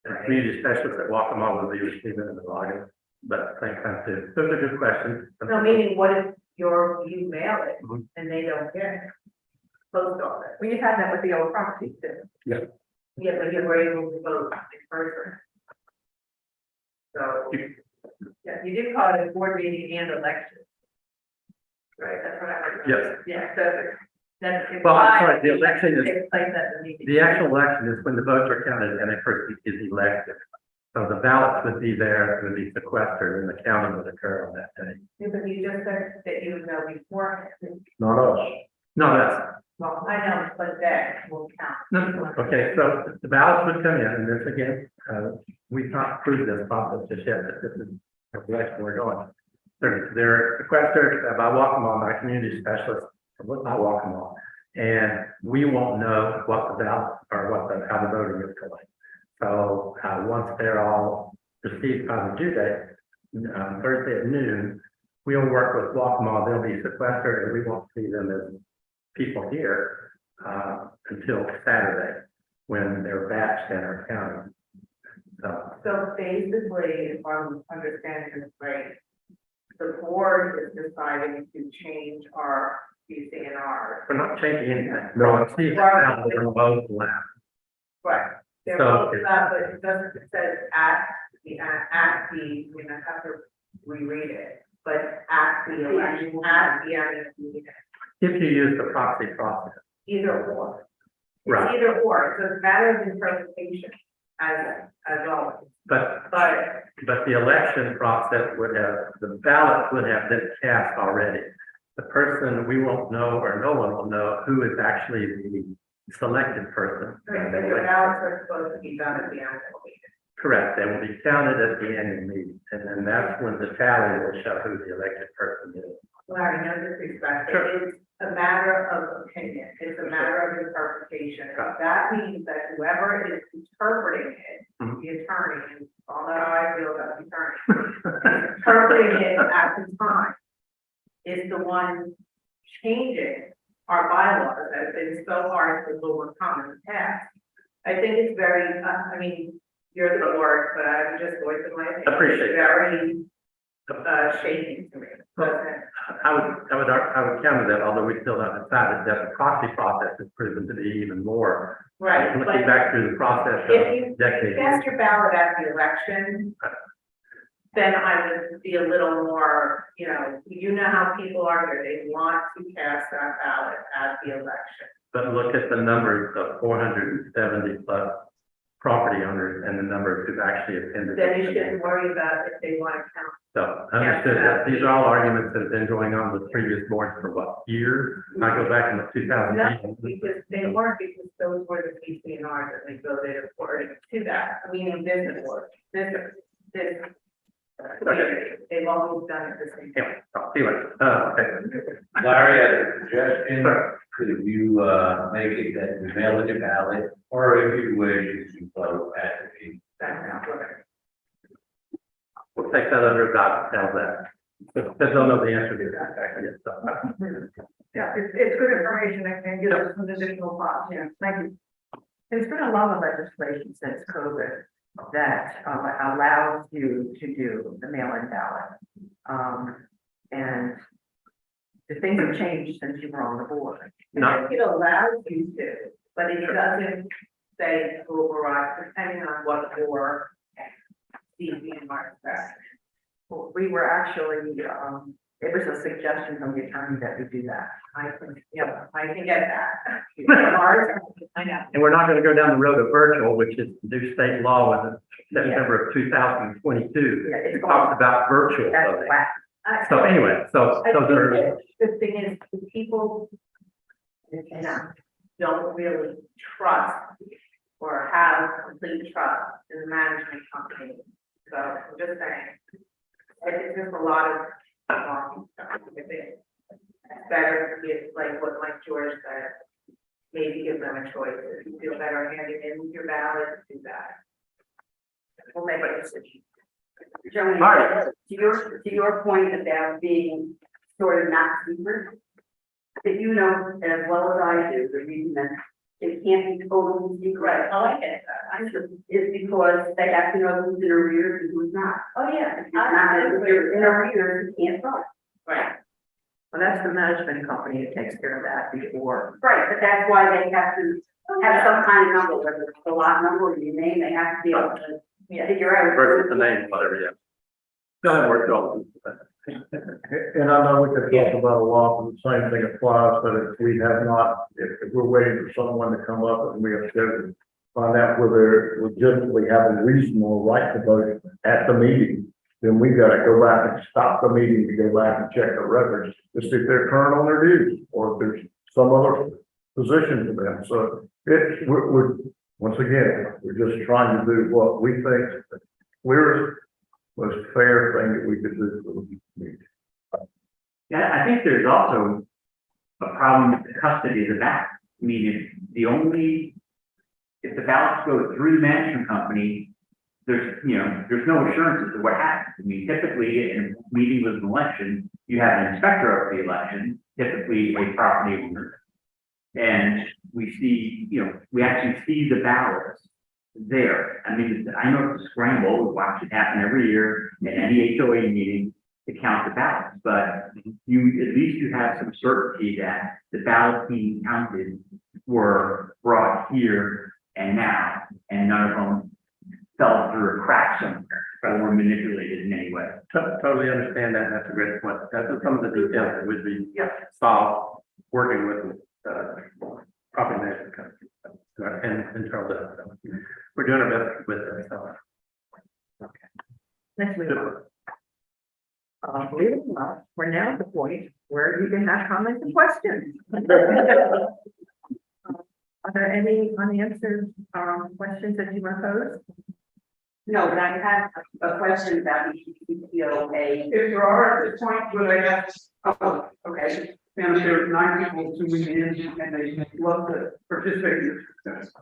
And community specialists at Waccamaw will be receiving it in August, but same time too. Those are good questions. No, meaning what if you mail it and they don't get it? Post office. We just had that with the old property too. Yeah. Yeah, but you were able to vote in person. So, yeah, you did call it a board meeting and election. Right, that's what I heard. Yes. Yeah, so that's. Well, I'm sorry, the election is- Takes place at the meeting. The actual election is when the votes are counted and a person is elected. So the ballots would be there, it would be sequestered, and the counting would occur on that day. Yeah, but you just said that you would know before. Not us. No, that's, Well, I know, but that will count. no, okay, so the ballots would come in, and this again, we've not proved this process just yet, but this is the direction we're going. They're sequestered by Walkmall, my community specialist, by Walkmall. And we won't know what the ballot, or how the voting is going. So, once they're all received by the due date, Thursday at noon, we'll work with Walkmall, they'll be sequestered, and we won't see them as people here, until Saturday, when they're batched and are counted. So basically, if I'm understanding this right, the board is deciding to change our CCNR. We're not changing anything. No, see, now we're gonna vote last. Right. They're So- both allowed, but it doesn't, it says at the, we don't have to reread it, but at the election, at the annual meeting, If you use the proxy process. either or. It's Right. either or, so it's a matter of interpretation as always, But but the election process would have, the ballot would have been cast already. The person, we won't know, or no one will know who is actually the selected person. the ballots are supposed to be done at the annual meeting. Correct, they will be counted at the annual meeting, and then that's when the tally will show who the elected person is. Larry, no disrespect, Sure. it's a matter of opinion, it's a matter of interpretation. That means that whoever is interpreting it, Mhm. the attorney, and all that I feel about the attorney, interpreting it at the time, is the one changing our bylaws that have been so hard to overcome in the past. I think it's very, I mean, you're the board, but I'm just voicing my opinion. Appreciate It's very, shaking to me. I would counter that, although we still haven't decided that the proxy process has proven to be even more. Right, Looking but back through the process if you of decades. cast your ballot at the election, then I would be a little more, you know how people are here, they want to cast that ballot at the election. But look at the numbers of 470 plus property owners and the numbers who've actually attended. Then you shouldn't worry about if they want to count. So understood that these are all arguments that have been going on with previous boards for what, years? I go back in the 2008. No, because they weren't, because those were the PCNRs that they voted according to that, I mean, in business work, this. They've always done it the same. Anyway, I'll see you later. Okay. Larry, I have a suggestion. Sure. Could you, make it that you mail it a ballot, or if you wish, you vote at the meeting? That's not what We'll take that under advisement, how's that? But don't know the answer to that, yes, so. Yeah, it's good information and gives us some additional thoughts, yeah, thank you. There's been a lot of legislation since COVID that allows you to do the mail-in ballot. And the things have changed since you were on the board. No. It allows you to, but it doesn't say override, depending on what your CCNR says. Well, we were actually, it was a suggestion from the attorney that we do that. I can get that. I know. And we're not gonna go down the road of virtual, which is new state law in September of 2022. Yeah, it's It talks about virtual That's voting. whack. So anyway, so I think there, that the thing is, the people don't really trust or have complete trust in the management company. So I'm just saying, I think there's a lot of, it's better if, like what Mike George said, maybe give them a choice. If you feel better handing in your ballot, do that. We'll make a decision. Joan, Right. to your point about being sort of not secret, if you know as well as I do, the reason that it can't be totally secret. I like it. Is because they have to know who's in arrears and who's not. Oh, yeah. If you're in arrears, you can't vote. Right. Well, that's the management company that takes care of that before. Right, but that's why they have to have some kind of number, whether it's a lot number or your name, they have to be able to figure out. Versus the name, whatever, yeah. Go ahead, work it all. And I know we could talk about a lot, and the same thing applies, but if we have not, if we're waiting for someone to come up and we have to find out whether they legitimately have a reasonable right to vote at the meeting, then we gotta go back and stop the meeting to go back and check the records to see if they're current on their duties, or if there's some other position to them. So we're, once again, we're just trying to do what we think is the clearest, most fair thing that we could do for the meeting. Yeah, I think there's also a problem with the custody of the ballot. I mean, if the ballots go through the management company, there's no assurances of what happens. I mean, typically in a meeting with an election, you have an inspector of the election, typically a property owner. And we see, we actually see the ballots there. I mean, I know it's a scramble. We watch it happen every year in any HOA meeting to count the ballots, but at least you have some certainty that the ballots being counted were brought here and now, and none of them fell through a crack somewhere or were manipulated in any way. Totally understand that, that's a great point. That's some of the details that would be solved working with property management company and internal. We're doing our best with it, so. Let's move on. Believe it or not, we're now at the point where you can have comments and questions. Are there any unanswered questions that you want to pose? No, but I have a question about the EPOA. If there are at the point where they have, oh, okay, and there are 9 people tuning in and they love to participate in this.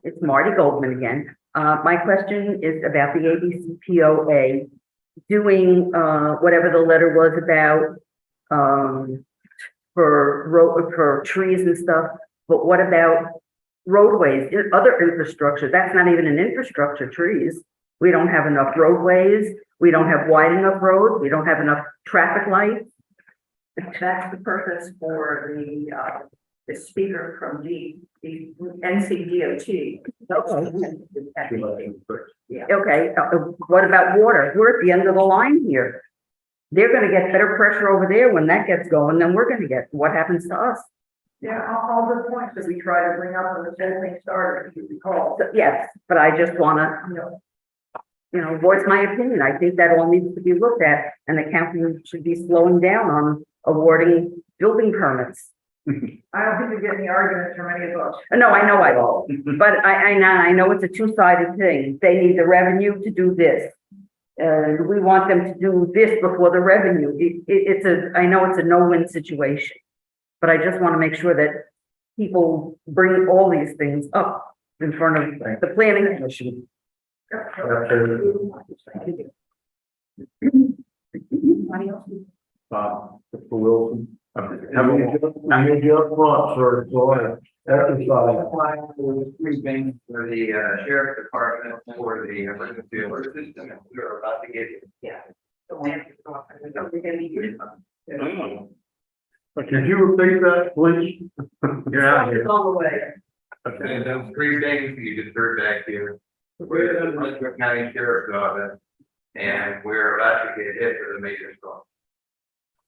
It's Marty Goldman again. My question is about the ABCPOA doing whatever the letter was about for trees and stuff. But what about roadways, other infrastructure? That's not even an infrastructure, trees. We don't have enough roadways. We don't have wide enough roads. We don't have enough traffic lights. That's the purpose for the speaker from the NCDOT. Okay, what about water? We're at the end of the line here. They're gonna get better pressure over there when that gets going than we're gonna get. What happens to us? Yeah, all the points that we try to bring up when the whole thing started, if you recall. So, yes, but I just wanna, voice my opinion. I think that all needs to be looked at, and the county should be slowing down on awarding building permits. I don't think you're getting arguments from any of us. No, I know but I know it's a two-sided thing. They need the revenue to do this. And we want them to do this before the revenue. I know it's a no-win situation, but I just want to make sure that people bring all these things up in front of the planning commission. Mr. Wilson. You just front, sir, go ahead. Three things for the sheriff's department for the emergency alert system, and we're about to get it. Yeah. Could you repeat that, please? You're out here. All the way. And those three things you just heard back here. We're the Brunswick County Sheriff's Office, and we're about to get hit for the major storm.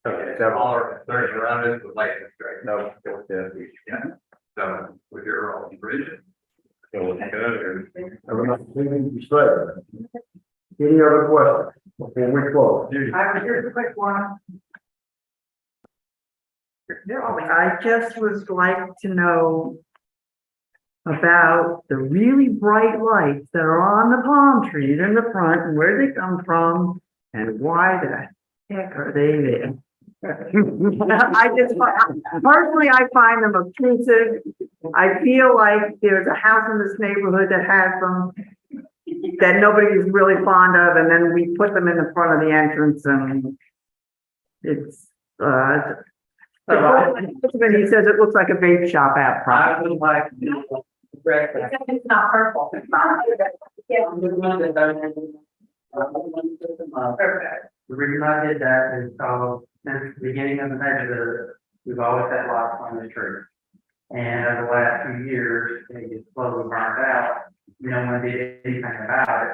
Okay, So all our concerns around us with lightning strike. no, Yeah. So with your all bridge. Everything you say. Any other questions before we close? Here's a quick one. I just would like to know about the really bright lights that are on the palm trees in the front and where they come from and why the heck are they there? Personally, I find them obtrusive. I feel like there's a house in this neighborhood that has them that nobody is really fond of, and then we put them in the front of the entrance, and it's, he says it looks like a vape shop out front. I would like. It's not purple. It's not. The reason I did that is, since the beginning of the measure, we've always had lots on the tree. And over the last 2 years, they get slowly burned out. No one did anything about it.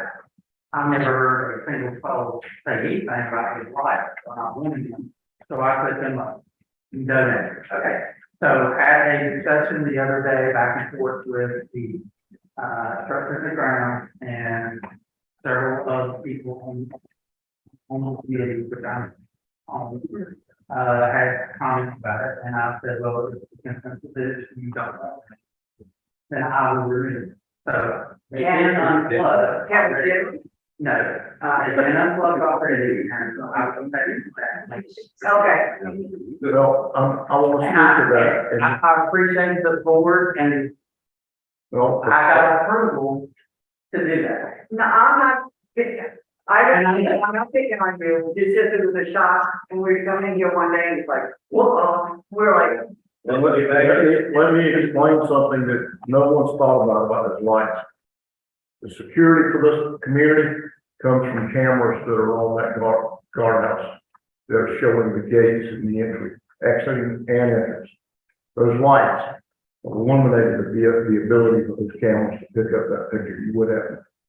I've never heard a single fellow say anything about his life, so I'm not winning them. So I put them up. Donated. Okay. So had a discussion the other day back and forth with the structure of the ground and several of the people on the committee, which I'm on, had comments about it, and I said, well, if the consensus is you don't know, then I will remove it. So they did unplug. No, they did unplug already, and so I will take it back. Okay. Well, I want to speak to that, and, I appreciate the board, and well, I got approval to do that. No, I'm not, I'm not picking on you, it's just it was a shock, and we were coming in here one day, and it's like, whoa, we're like, and let me explain something that no one's thought about this lights. The security for this community comes from cameras that are on that guardhouse. They're showing the gates and the entry, exiting and entrance. Those lights eliminated the ability for those cameras to pick up that picture.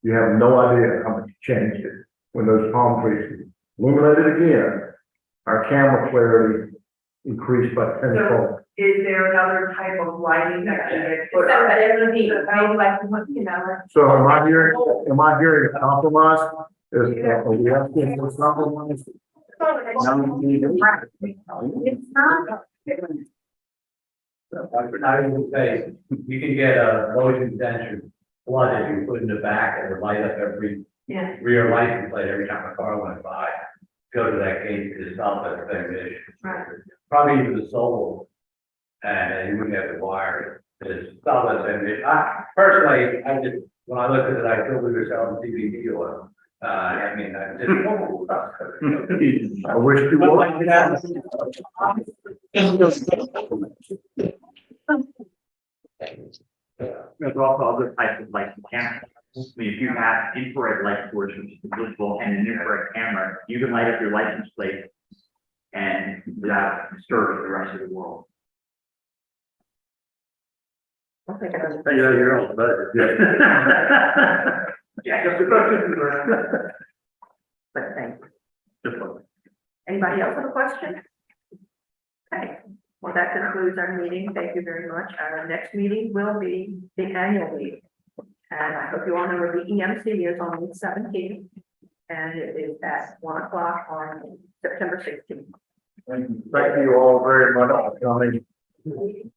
You have no idea how much changed it when those palm trees illuminated again. Our camera clarity increased by 10-fold. is there another type of lighting that can get put So, up? but it would be, maybe like, you know. So am I hearing a compromise? Are we asking for compromise? It's not. I would say, you can get a motion sensor flooded, you put in the back and it'll light up every Yeah. rear license plate every time a car went by. Go to that gate to stop that thing, Right. probably even the solar. And you wouldn't have to wire it, to stop that thing. I personally, when I looked at it, I thought we were selling DVD oil. I mean, I just, I wish you would. There's also other types of lights cameras. I mean, if you have infrared light source, which is visible, and an infrared camera, you can light up your license plate and without disturbing the rest of the world. You're on budget. Yeah, just a question. But thank you. Just one. Anybody else have a question? Okay, well, that concludes our meeting. Thank you very much. Our next meeting will be the annual meeting. And I hope you all know where the EMC is on the 17th. And it is at 1 o'clock on September 16th. Thank you all very much for coming.